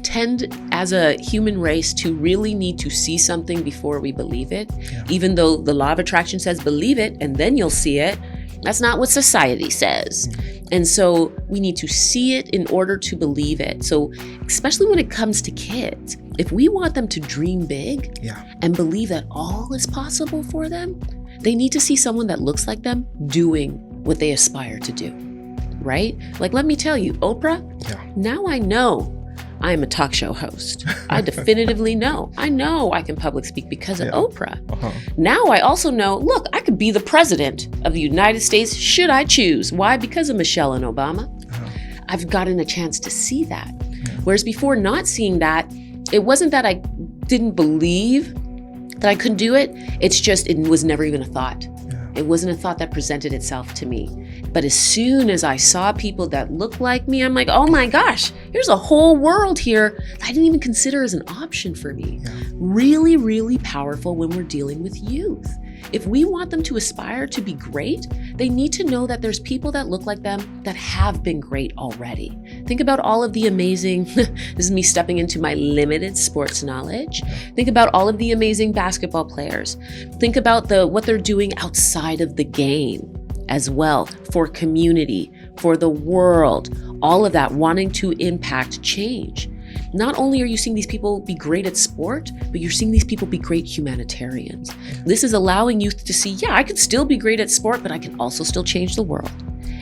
B: tend as a human race to really need to see something before we believe it. Yeah. Even though the law of attraction says believe it and then you'll see it, that's not what society says. Mm-hmm. And so we need to see it in order to believe it. So especially when it comes to kids, if we want them to dream big and believe that all is possible for them, they need to see someone that looks like them doing what they aspire to do. Right? Like, let me tell you, Oprah, now I know I am a talk show host. I definitively know. I know I can public speak because of Oprah. Now I also know, look, I could be the president of the United States should I choose. Why? Because of Michelle and Obama. I've gotten a chance to see that. Whereas before not seeing that, it wasn't that I didn't believe that I couldn't do it. It's just, it was never even a thought. It wasn't a thought that presented itself to me. But as soon as I saw people that looked like me, I'm like, oh my gosh, here's a whole world here I didn't even consider as an option for me. Really, really powerful when we're dealing with youth. If we want them to aspire to be great, they need to know that there's people that look like them that have been great already. Think about all of the amazing, this is me stepping into my limited sports knowledge. Think about all of the amazing basketball players. Think about what they're doing outside of the game as well, for community, for the world, all of that, wanting to impact change. Not only are you seeing these people be great at sport, but you're seeing these people be great humanitarians. This is allowing youth to see, I could still be great at sport, but I can also still change the world.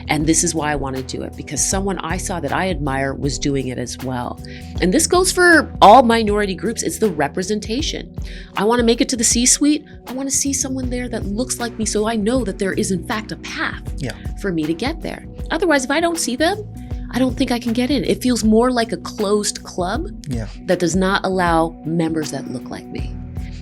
B: And this is why I want to do it, because someone I saw that I admire was doing it as well. And this goes for all minority groups. It's the representation. I want to make it to the C-suite. I want to see someone there that looks like me, so I know that there is in fact a path for me to get there. Otherwise, if I don't see them, I don't think I can get in. It feels more like a closed club that does not allow members that look like me.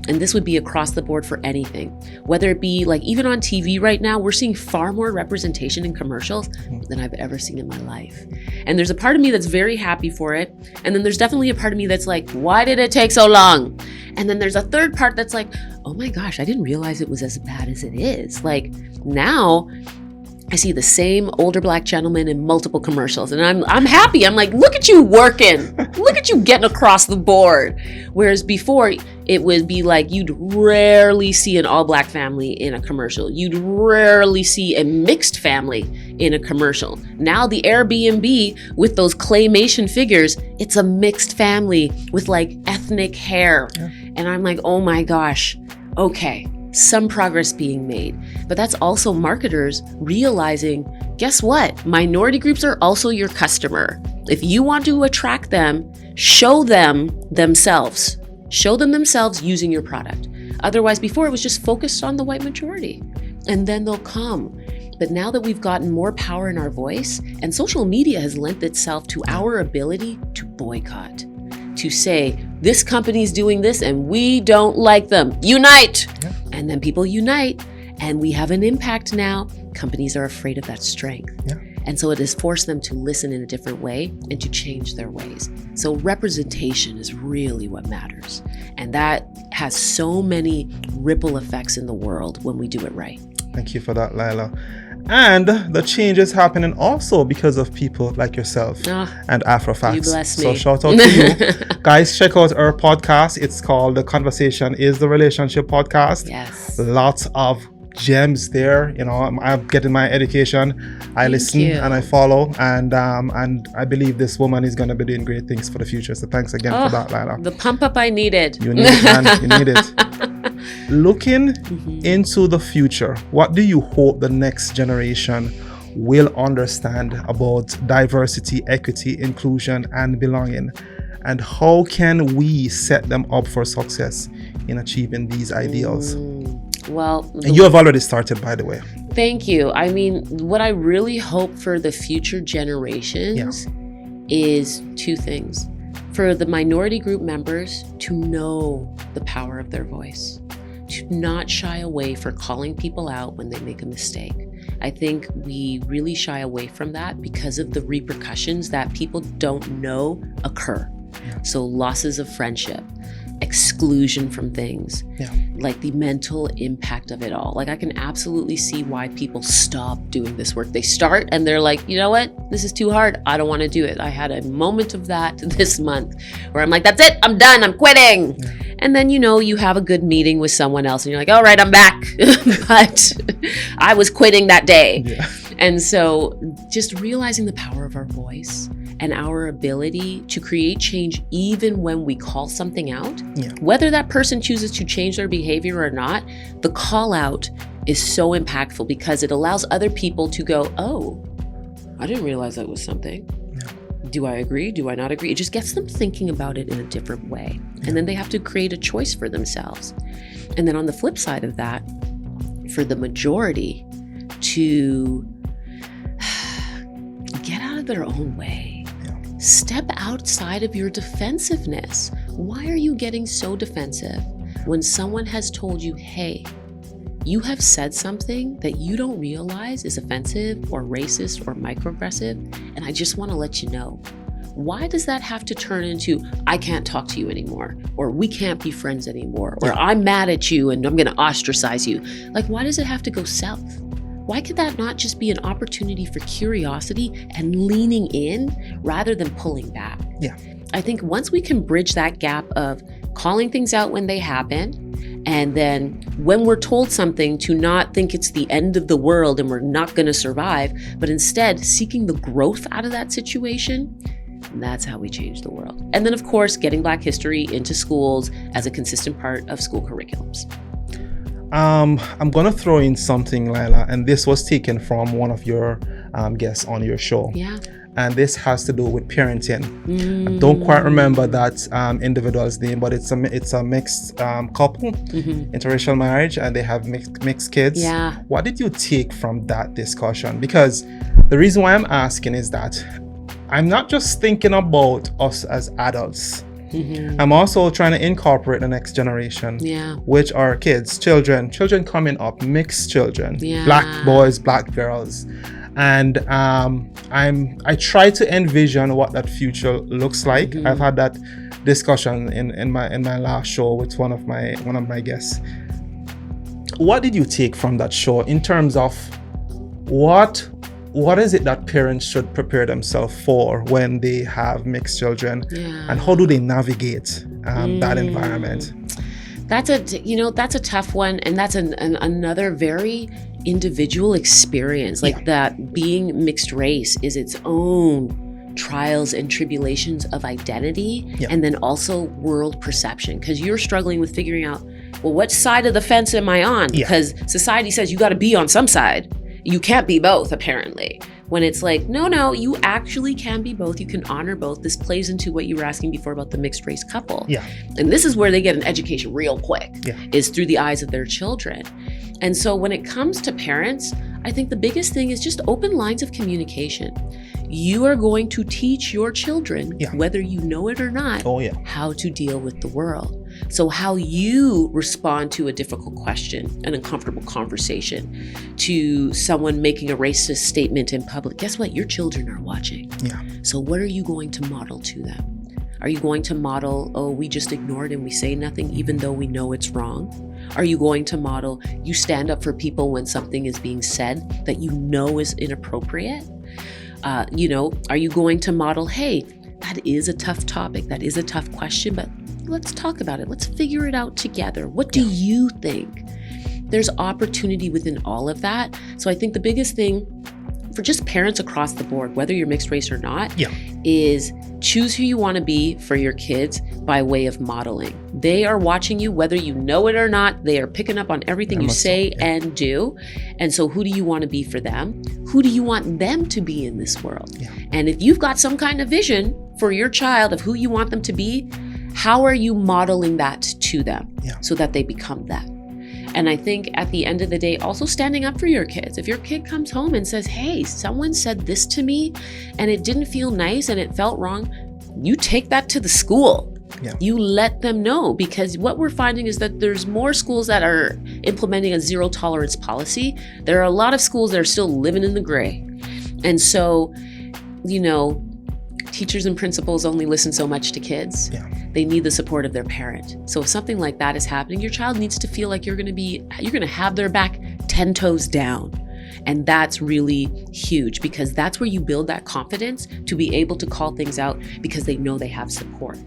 B: And this would be across the board for anything, whether it be like even on TV right now, we're seeing far more representation in commercials than I've ever seen in my life. And there's a part of me that's very happy for it. And then there's definitely a part of me that's like, why did it take so long? And then there's a third part that's like, oh my gosh, I didn't realize it was as bad as it is. Like now, I see the same older Black gentleman in multiple commercials, and I'm happy. I'm like, look at you working. Look at you getting across the board. Whereas before, it would be like you'd rarely see an all-Black family in a commercial. You'd rarely see a mixed family in a commercial. Now the Airbnb with those claymation figures, it's a mixed family with like ethnic hair. And I'm like, oh my gosh, okay. Some progress being made. But that's also marketers realizing, guess what? Minority groups are also your customer. If you want to attract them, show them themselves. Show them themselves using your product. Otherwise, before it was just focused on the white majority. And then they'll come. But now that we've gotten more power in our voice, and social media has lent itself to our ability to boycott. To say, this company's doing this and we don't like them. Unite! And then people unite and we have an impact now. Companies are afraid of that strength. And so it has forced them to listen in a different way and to change their ways. So representation is really what matters. And that has so many ripple effects in the world when we do it right.
A: Thank you for that, Lillah. And the change is happening also because of people like yourself and Afro Facts.
B: You bless me.
A: So shout out to you. Guys, check out our podcast. It's called The Conversation is the Relationship Podcast.
B: Yes.
A: Lots of gems there. You know, I'm getting my education. I listen and I follow. And I believe this woman is going to be doing great things for the future. So thanks again for that, Lillah.
B: The pump up I needed.
A: You need it, man. You need it. Looking into the future, what do you hope the next generation will understand about diversity, equity, inclusion, and belonging? And how can we set them up for success in achieving these ideals?
B: Well,
A: and you have already started, by the way.
B: Thank you. I mean, what I really hope for the future generations is two things. For the minority group members to know the power of their voice, to not shy away for calling people out when they make a mistake. I think we really shy away from that because of the repercussions that people don't know occur. So losses of friendship, exclusion from things, like the mental impact of it all. Like I can absolutely see why people stop doing this work. They start and they're like, you know what? This is too hard. I don't want to do it. I had a moment of that this month where I'm like, that's it. I'm done. I'm quitting. And then, you know, you have a good meeting with someone else and you're like, all right, I'm back. But I was quitting that day. And so just realizing the power of our voice and our ability to create change even when we call something out, whether that person chooses to change their behavior or not, the call out is so impactful because it allows other people to go, oh, I didn't realize that was something. Do I agree? Do I not agree? It just gets them thinking about it in a different way. And then they have to create a choice for themselves. And then on the flip side of that, for the majority to get out of their own way. Step outside of your defensiveness. Why are you getting so defensive when someone has told you, hey, you have said something that you don't realize is offensive or racist or microaggressive, and I just want to let you know. Why does that have to turn into, I can't talk to you anymore, or we can't be friends anymore, or I'm mad at you and I'm going to ostracize you? Like, why does it have to go south? Why could that not just be an opportunity for curiosity and leaning in rather than pulling back? I think once we can bridge that gap of calling things out when they happen, and then when we're told something to not think it's the end of the world and we're not going to survive, but instead seeking the growth out of that situation, that's how we change the world. And then, of course, getting Black history into schools as a consistent part of school curriculums.
A: I'm going to throw in something, Lillah, and this was taken from one of your guests on your show. And this has to do with parenting. I don't quite remember that individual's name, but it's a mixed couple, interracial marriage, and they have mixed kids. What did you take from that discussion? Because the reason why I'm asking is that I'm not just thinking about us as adults. I'm also trying to incorporate the next generation, which are children coming up, mixed children, Black boys, Black girls. And I try to envision what that future looks like. I've had that discussion in my last show with one of my guests. What did you take from that show in terms of what is it that parents should prepare themselves for when they have mixed children, and how do they navigate that environment?
B: That's a tough one, and that's another very individual experience. Like that being mixed race is its own trials and tribulations of identity, and then also world perception, because you're struggling with figuring out, well, what side of the fence am I on? Because society says you got to be on some side. You can't be both, apparently. When it's like, no, you actually can be both. You can honor both. This plays into what you were asking before about the mixed race couple. And this is where they get an education real quick, is through the eyes of their children. And so when it comes to parents, I think the biggest thing is just open lines of communication. You are going to teach your children, whether you know it or not, how to deal with the world. So how you respond to a difficult question, an uncomfortable conversation, to someone making a racist statement in public, guess what? Your children are watching. So what are you going to model to them? Are you going to model, oh, we just ignore it and we say nothing even though we know it's wrong? Are you going to model, you stand up for people when something is being said that you know is inappropriate? Are you going to model, hey, that is a tough topic, that is a tough question, but let's talk about it. Let's figure it out together. What do you think? There's opportunity within all of that. So I think the biggest thing for just parents across the board, whether you're mixed race or not, is choose who you want to be for your kids by way of modeling. They are watching you, whether you know it or not. They are picking up on everything you say and do. And so who do you want to be for them? Who do you want them to be in this world? And if you've got some kind of vision for your child of who you want them to be, how are you modeling that to to them so that they become that. And I think at the end of the day, also standing up for your kids. If your kid comes home and says, hey, someone said this to me and it didn't feel nice and it felt wrong, you take that to the school. You let them know, because what we're finding is that there's more schools that are implementing a zero tolerance policy. There are a lot of schools that are still living in the gray. And so, teachers and principals only listen so much to kids. They need the support of their parent. So if something like that is happening, your child needs to feel like you're going to have their back 10 toes down. And that's really huge, because that's where you build that confidence to be able to call things out, because they know they have support.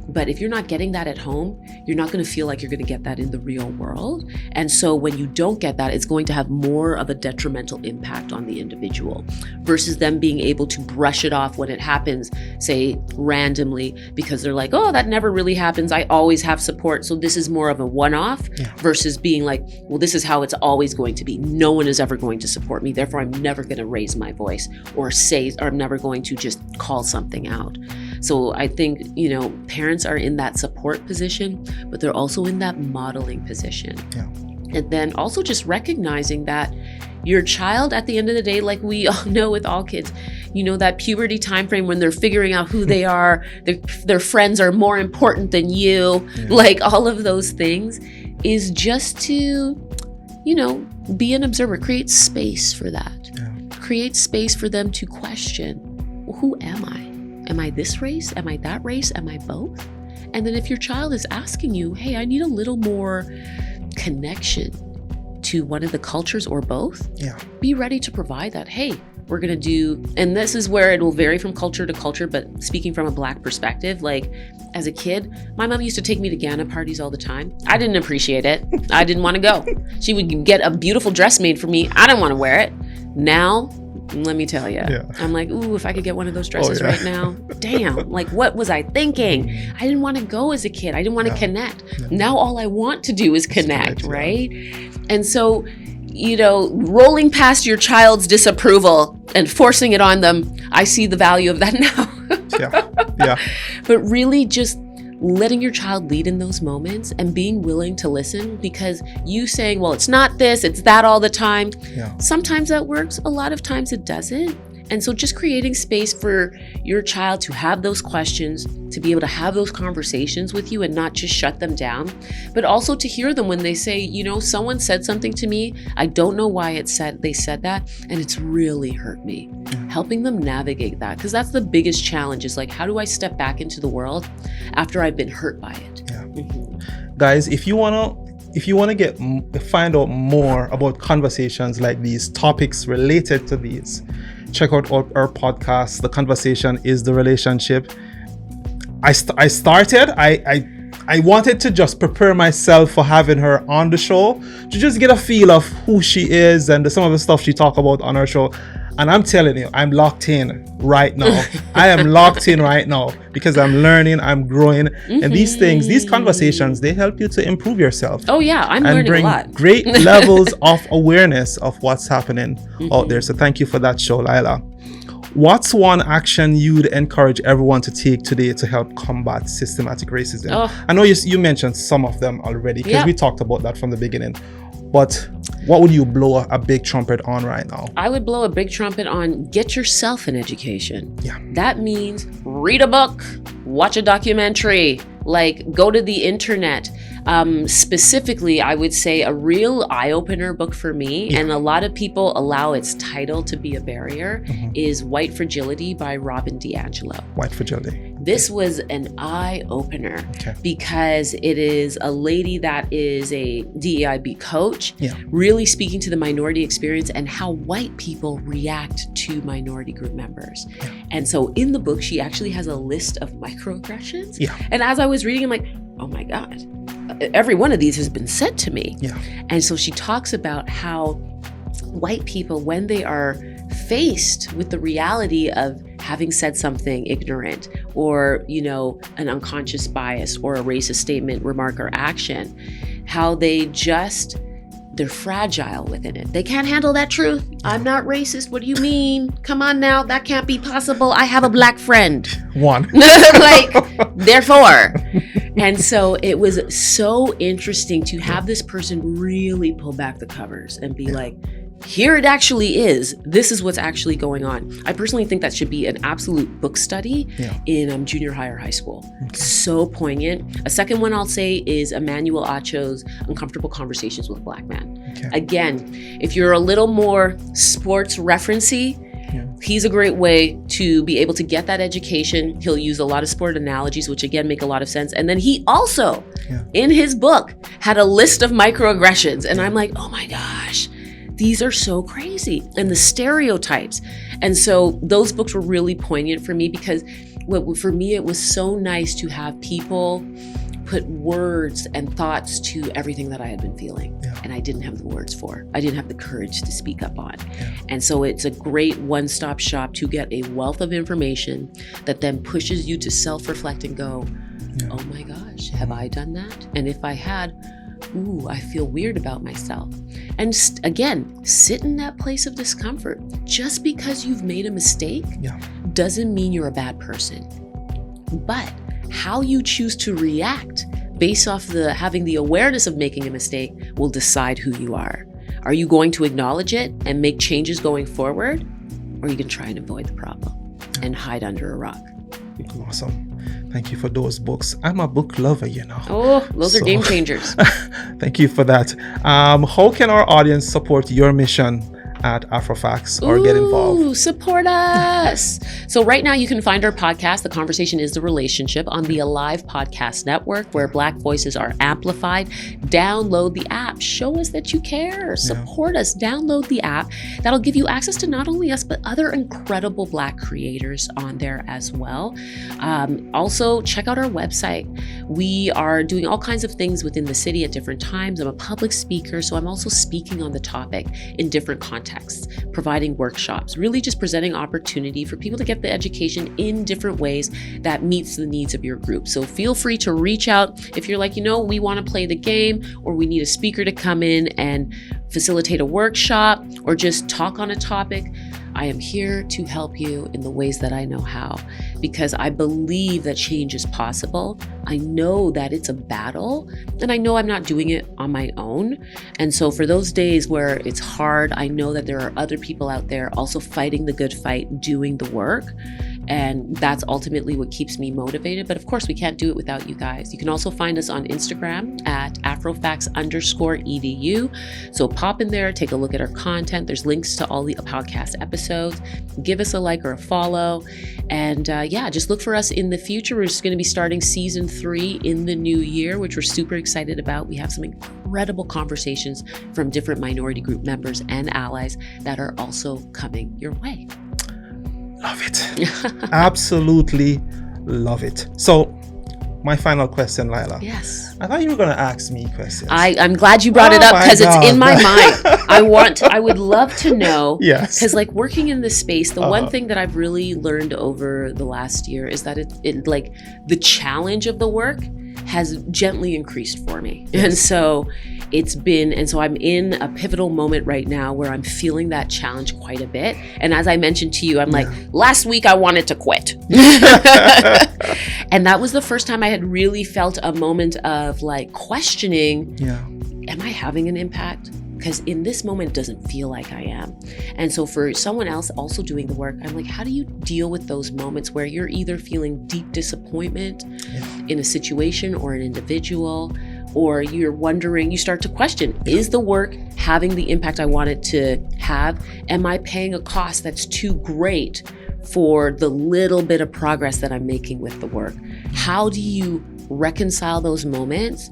B: But if you're not getting that at home, you're not going to feel like you're going to get that in the real world. And so when you don't get that, it's going to have more of a detrimental impact on the individual versus them being able to brush it off when it happens, say randomly, because they're like, oh, that never really happens. I always have support. So this is more of a one-off versus being like, well, this is how it's always going to be. No one is ever going to support me. Therefore, I'm never going to raise my voice or I'm never going to just call something out. So I think, parents are in that support position, but they're also in that modeling position. And then also just recognizing that your child, at the end of the day, like we all know with all kids, that puberty time frame when they're figuring out who they are, their friends are more important than you, like all of those things, is just to, be an observer, create space for that. Create space for them to question, well, who am I? Am I this race? Am I that race? Am I both? And then if your child is asking you, hey, I need a little more connection to one of the cultures or both, be ready to provide that. Hey, we're going to do, and this is where it will vary from culture to culture, but speaking from a Black perspective, like as a kid, my mom used to take me to Ghana parties all the time. I didn't appreciate it. I didn't want to go. She would get a beautiful dress made for me. I didn't want to wear it. Now, let me tell you, I'm like, ooh, if I could get one of those dresses right now, damn, like what was I thinking? I didn't want to go as a kid. I didn't want to connect. Now all I want to do is connect, right? And so, rolling past your child's disapproval and forcing it on them, I see the value of that now. But really just letting your child lead in those moments and being willing to listen, because you saying, well, it's not this, it's that all the time. Sometimes that works. A lot of times it doesn't. And so just creating space for your child to have those questions, to be able to have those conversations with you and not just shut them down, but also to hear them when they say, someone said something to me. I don't know why they said that, and it's really hurt me. Helping them navigate that, because that's the biggest challenge, is like, how do I step back into the world after I've been hurt by it?
A: Guys, if you want to find out more about conversations like these, topics related to these, check out our podcast. The conversation is the relationship. I wanted to just prepare myself for having her on the show, to just get a feel of who she is and some of the stuff she talk about on her show. And I'm telling you, I'm locked in right now. I am locked in right now because I'm learning, I'm growing. And these conversations, they help you to improve yourself.
B: Oh yeah, I'm learning a lot.
A: And bring great levels of awareness of what's happening out there. So thank you for that show, Lillah. What's one action you'd encourage everyone to take today to help combat systematic racism? I know you mentioned some of them already, because we talked about that from the beginning. But what would you blow a big trumpet on right now?
B: I would blow a big trumpet on get yourself an education. That means read a book, watch a documentary, like go to the internet. Specifically, I would say a real eye-opener book for me, and a lot of people allow its title to be a barrier, is White Fragility by Robin DiAngelo.
A: White Fragility.
B: This was an eye-opener because it is a lady that is a DEIB coach, really speaking to the minority experience and how white people react to minority group members. And so in the book, she actually has a list of microaggressions. And as I was reading, I'm like, oh my God, every one of these has been said to me. And so she talks about how white people, when they are faced with the reality of having said something ignorant or, an unconscious bias or a racist statement, remark, or action, how they're fragile within it. They can't handle that truth. I'm not racist. What do you mean? Come on now. That can't be possible. I have a Black friend.
A: One.
B: Therefore. And so it was so interesting to have this person really pull back the covers and be like, here it actually is. This is what's actually going on. I personally think that should be an absolute book study in junior high or high school. So poignant. A second one I'll say is Emmanuel Acho's Uncomfortable Conversations with Black Men. Again, if you're a little more sports referencey, he's a great way to be able to get that education. He'll use a lot of sport analogies, which again make a lot of sense. And then he also, in his book, had a list of microaggressions. And I'm like, oh my gosh, these are so crazy. And the stereotypes. And so those books were really poignant for me because for me, it was so nice to have people put words and thoughts to everything that I had been feeling. And I didn't have the words for. I didn't have the courage to speak up on. And so it's a great one-stop shop to get a wealth of information that then pushes you to self-reflect and go, oh my gosh, have I done that? And if I had, ooh, I feel weird about myself. And again, sit in that place of discomfort. Just because you've made a mistake doesn't mean you're a bad person. But how you choose to react based off having the awareness of making a mistake will decide who you are. Are you going to acknowledge it and make changes going forward? Or are you going to try and avoid the problem and hide under a rock?
A: Awesome. Thank you for those books. I'm a book lover, you know.
B: Oh, those are game changers.
A: Thank you for that. How can our audience support your mission at Afro Facts or get involved?
B: Support us. So right now you can find our podcast, The Conversation is the Relationship, on the Alive Podcast Network, where Black voices are amplified. Download the app. Show us that you care. Support us. Download the app. That'll give you access to not only us, but other incredible Black creators on there as well. Also, check out our website. We are doing all kinds of things within the city at different times. I'm a public speaker, so I'm also speaking on the topic in different contexts, providing workshops, really just presenting opportunity for people to get the education in different ways that meets the needs of your group. So feel free to reach out if you're like, we want to play the game, or we need a speaker to come in and facilitate a workshop or just talk on a topic. I am here to help you in the ways that I know how, because I believe that change is possible. I know that it's a battle, and I know I'm not doing it on my own. And so for those days where it's hard, I know that there are other people out there also fighting the good fight, doing the work. And that's ultimately what keeps me motivated. But of course, we can't do it without you guys. You can also find us on Instagram at AfroFacts_EDU. So pop in there, take a look at our content. There's links to all the podcast episodes. Give us a like or a follow. And just look for us in the future. We're just going to be starting season 3 in the new year, which we're super excited about. We have some incredible conversations from different minority group members and allies that are also coming your way.
A: Love it. Absolutely love it. So, my final question, Lillah.
B: Yes.
A: I thought you were going to ask me questions.
B: I'm glad you brought it up because it's in my mind. I would love to know.
A: Yes.
B: Because working in this space, the one thing that I've really learned over the last year is that the challenge of the work has gently increased for me. Yes. And so I'm in a pivotal moment right now where I'm feeling that challenge quite a bit. And as I mentioned to you, I'm like, last week I wanted to quit. And that was the first time I had really felt a moment of questioning, am I having an impact? Because in this moment, it doesn't feel like I am. And so for someone else also doing the work, I'm like, how do you deal with those moments where you're either feeling deep disappointment in a situation or an individual, or you're wondering, you start to question, is the work having the impact I want it to have? Am I paying a cost that's too great for the little bit of progress that I'm making with the work? How do you reconcile those moments,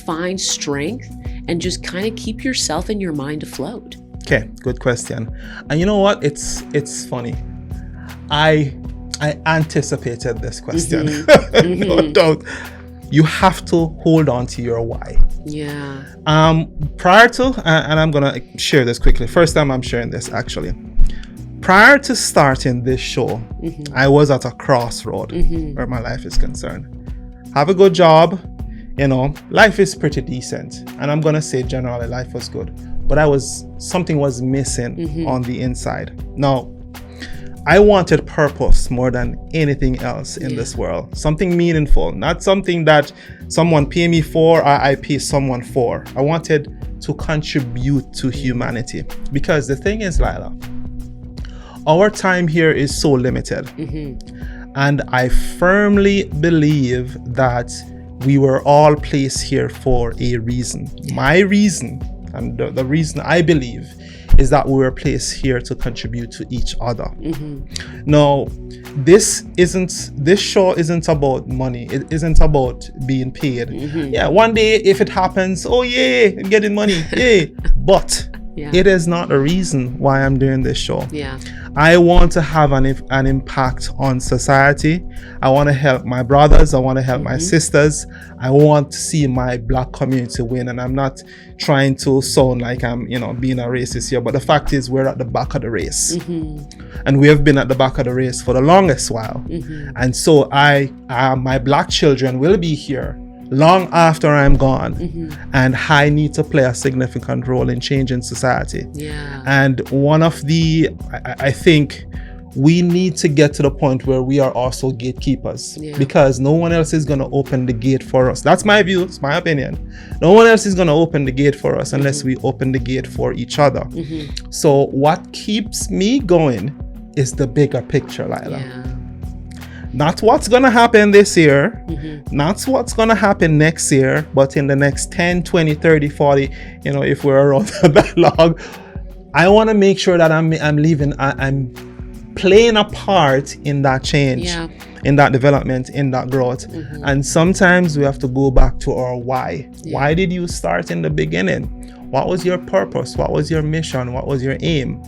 B: find strength, and just kind of keep yourself and your mind afloat?
A: Okay, good question. And you know what? It's funny. I anticipated this question. No doubt. You have to hold on to your why.
B: Yeah.
A: Prior to, and I'm gonna share this quickly. First time I'm sharing this actually. Prior to starting this show, I was at a crossroad where my life is concerned. Have a good job, life is pretty decent. And I'm gonna say generally life was good. But something was missing on the inside. Now, I wanted purpose more than anything else in this world. Something meaningful, not something that someone pay me for or I pay someone for. I wanted to contribute to humanity. Because the thing is, Lillah, our time here is so limited. And I firmly believe that we were all placed here for a reason. My reason, and the reason I believe, is that we were placed here to contribute to each other. Now, this show isn't about money. It isn't about being paid. Yeah, one day if it happens, oh yeah, I'm getting money, yay. But it is not the reason why I'm doing this show. I want to have an impact on society. I want to help my brothers. I want to help my sisters. I want to see my Black community win. And I'm not trying to sound like I'm, being a racist here. But the fact is, we're at the back of the race. And we have been at the back of the race for the longest while. And so my Black children will be here long after I'm gone, and I need to play a significant role in changing society. And one of I think we need to get to the point where we are also gatekeepers, because no one else is going to open the gate for us. That's my view, it's my opinion. No one else is going to open the gate for us unless we open the gate for each other. So what keeps me going is the bigger picture, Lillah. Not what's going to happen this year, not what's going to happen next year, but in the next 10, 20, 30, 40, if we're around that long, I want to make sure that I'm playing a part in that change, in that development, in that growth. And sometimes we have to go back to our why. Why did you start in the beginning? What was your purpose? What was your mission? What was your aim?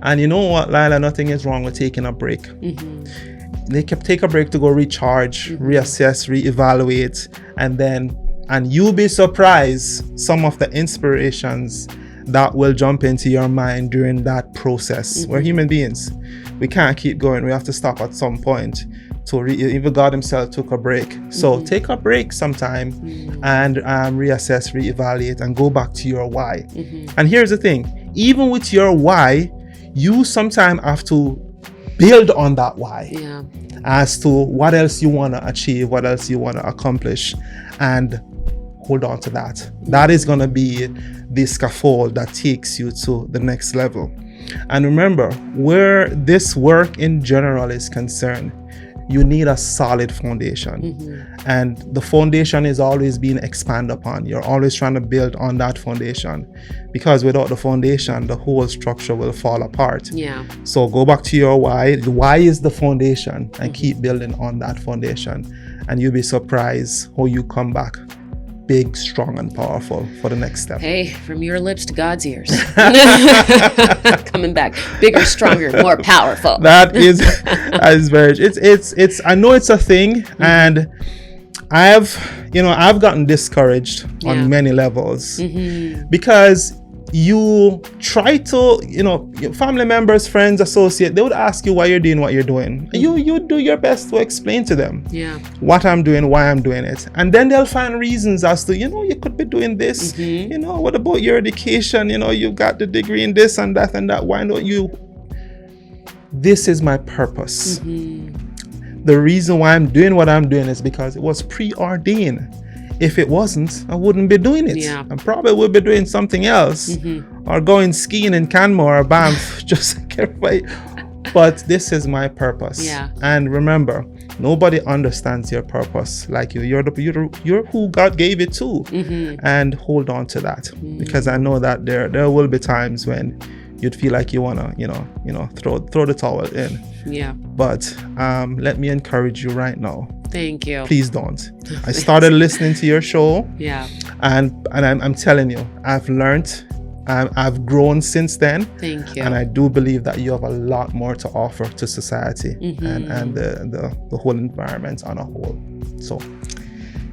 A: And you know what, Lillah, nothing is wrong with taking a break. They can take a break to go recharge, reassess, reevaluate, and you'll be surprised some of the inspirations that will jump into your mind during that process. We're human beings. We can't keep going. We have to stop at some point. So even God himself took a break. So take a break sometime and reassess, reevaluate, and go back to your why. And here's the thing, even with your why, you sometimes have to build on that why as to what else you want to achieve, what else you want to accomplish, and hold on to that. That is going to be the scaffold that takes you to the next level. And remember, where this work in general is concerned, you need a solid foundation. And the foundation is always being expanded upon. You're always trying to build on that foundation, because without the foundation, the whole structure will fall apart. So go back to your why. The why is the foundation, and keep building on that foundation. And you'll be surprised how you come back big, strong, and powerful for the next step.
B: Hey, from your lips to God's ears. Coming back bigger, stronger, more powerful.
A: That is very, it's I know it's a thing, and I've gotten discouraged on many levels, because you try to, your family members, friends, associates, they would ask you why you're doing what you're doing. And you do your best to explain to them what I'm doing, why I'm doing it. And then they'll find reasons as to, you could be doing this. What about your education? You've got the degree in this and that and that. Why don't you? This is my purpose. The reason why I'm doing what I'm doing is because it was preordained. If it wasn't, I wouldn't be doing it. I probably would be doing something else, or going skiing in Canmore or Banff, just right. But this is my purpose. And remember, nobody understands your purpose like you. You're who God gave it to, and hold on to that, because I know that there will be times when you'd feel like you wanna, throw the towel in. But let me encourage you right now.
B: Thank you.
A: Please don't. I started listening to your show. And I'm telling you, I've learned. I've grown since then. Thank you. And I do believe that you have a lot more to offer to society and the whole environment on a whole. So.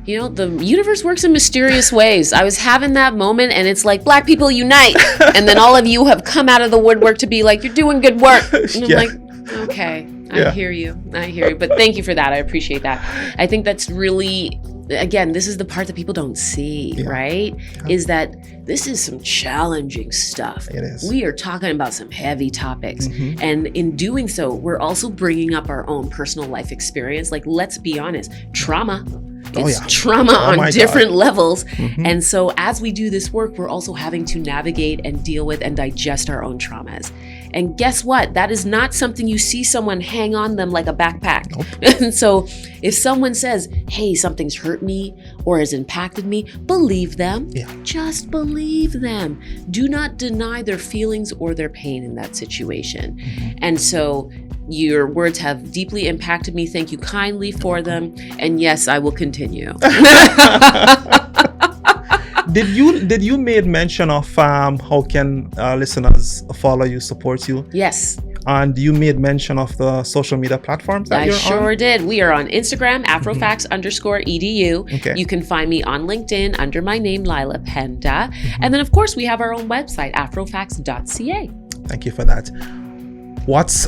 B: The universe works in mysterious ways. I was having that moment, and it's like, Black people unite. And then all of you have come out of the woodwork to be like, you're doing good work. And I'm like, okay, I hear you. But thank you for that. I appreciate that. I think that's really again, this is the part that people don't see, right? Is that this is some challenging stuff.
A: It is.
B: We are talking about some heavy topics. And in doing so, we're also bringing up our own personal life experience. Like, let's be honest, trauma. It's trauma on different levels. And so as we do this work, we're also having to navigate and deal with and digest our own traumas. And guess what? That is not something you see someone hang on them like a backpack. Nope. And so if someone says, hey, something's hurt me or has impacted me, believe them. Just believe them. Do not deny their feelings or their pain in that situation. And so your words have deeply impacted me. Thank you kindly for them. And yes, I will continue.
A: Did you made mention of how can listeners follow you, support you?
B: Yes.
A: And you made mention of the social media platforms that you're on? I
B: sure did. We are on Instagram, AfroFacts_EDU.
A: Okay.
B: You can find me on LinkedIn under my name, Lillah Penddah. And then, of course, we have our own website, afrofacts.ca.
A: Thank you for that. What's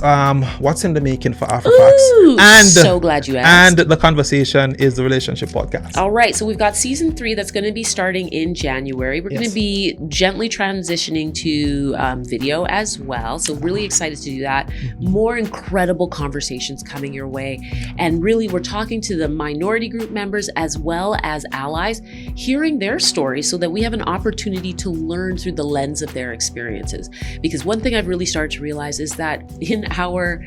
A: in the making for AfroFacts?
B: Ooh, and so glad you asked.
A: And the conversation is the relationship podcast.
B: All right, so we've got season 3 that's going to be starting in January. We're going to be gently transitioning to video as well. So really excited to do that. More incredible conversations coming your way. And really, we're talking to the minority group members as well as allies, hearing their stories so that we have an opportunity to learn through the lens of their experiences. Because one thing I've really started to realize is that in our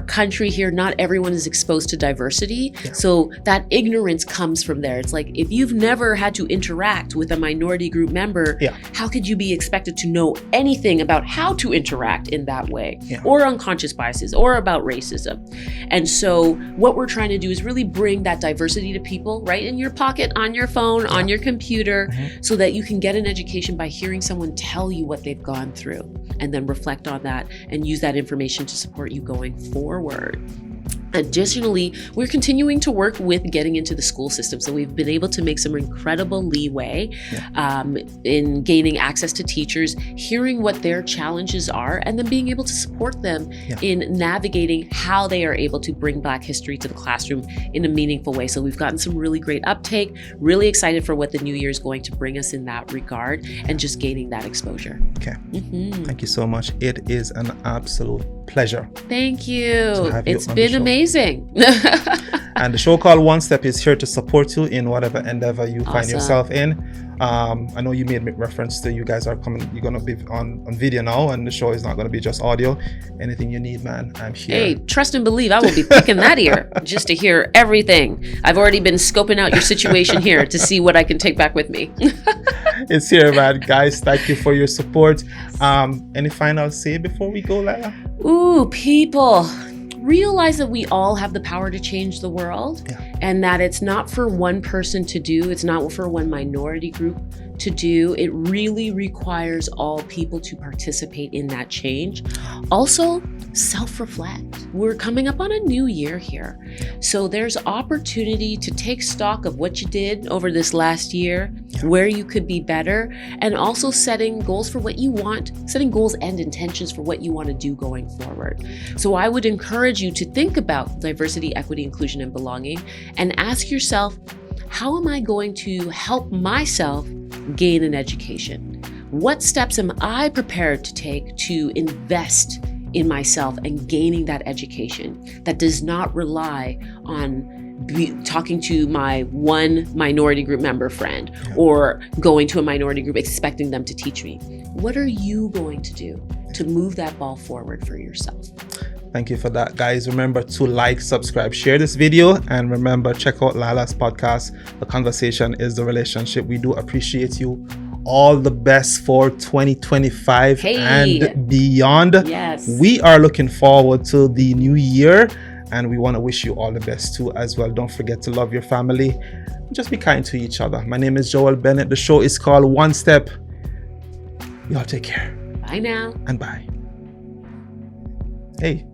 B: country here, not everyone is exposed to diversity. So that ignorance comes from there. It's like, if you've never had to interact with a minority group member, how could you be expected to know anything about how to interact in that way? Or unconscious biases, or about racism. And so what we're trying to do is really bring that diversity to people right in your pocket, on your phone, on your computer, so that you can get an education by hearing someone tell you what they've gone through, and then reflect on that and use that information to support you going forward. Additionally, we're continuing to work with getting into the school system. So we've been able to make some incredible leeway in gaining access to teachers, hearing what their challenges are, and then being able to support them in navigating how they are able to bring Black history to the classroom in a meaningful way. So we've gotten some really great uptake, really excited for what the new year is going to bring us in that regard, and just gaining that exposure.
A: Okay. Thank you so much. It is an absolute pleasure.
B: Thank you. It's been amazing.
A: And the show called One Step is here to support you in whatever endeavor you find yourself in. I know you made reference to you guys are coming, you're going to be on video now, and the show is not going to be just audio. Anything you need, man, I'm here.
B: Hey, trust and believe, I will be picking that ear just to hear everything. I've already been scoping out your situation here to see what I can take back with me.
A: It's here, man. Guys, thank you for your support. Any final say before we go, Lillah?
B: Ooh, people. Realize that we all have the power to change the world, and that it's not for one person to do, it's not for one minority group to do. It really requires all people to participate in that change. Also, self-reflect. We're coming up on a new year here. So there's opportunity to take stock of what you did over this last year, where you could be better, and also setting goals for what you want, setting goals and intentions for what you want to do going forward. So I would encourage you to think about diversity, equity, inclusion, and belonging, and ask yourself, how am I going to help myself gain an education? What steps am I prepared to take to invest in myself and gaining that education that does not rely on talking to my one minority group member friend or going to a minority group expecting them to teach me? What are you going to do to move that ball forward for yourself?
A: Thank you for that, guys. Remember to like, subscribe, share this video, and remember, check out Lillah's podcast. The conversation is the relationship. We do appreciate you. All the best for 2025 and beyond.
B: Yes.
A: We are looking forward to the new year, and we want to wish you all the best too as well. Don't forget to love your family. Just be kind to each other. My name is Joel Bennett. The show is called One Step. Y'all take care.
B: Bye now.
A: And bye. Hey.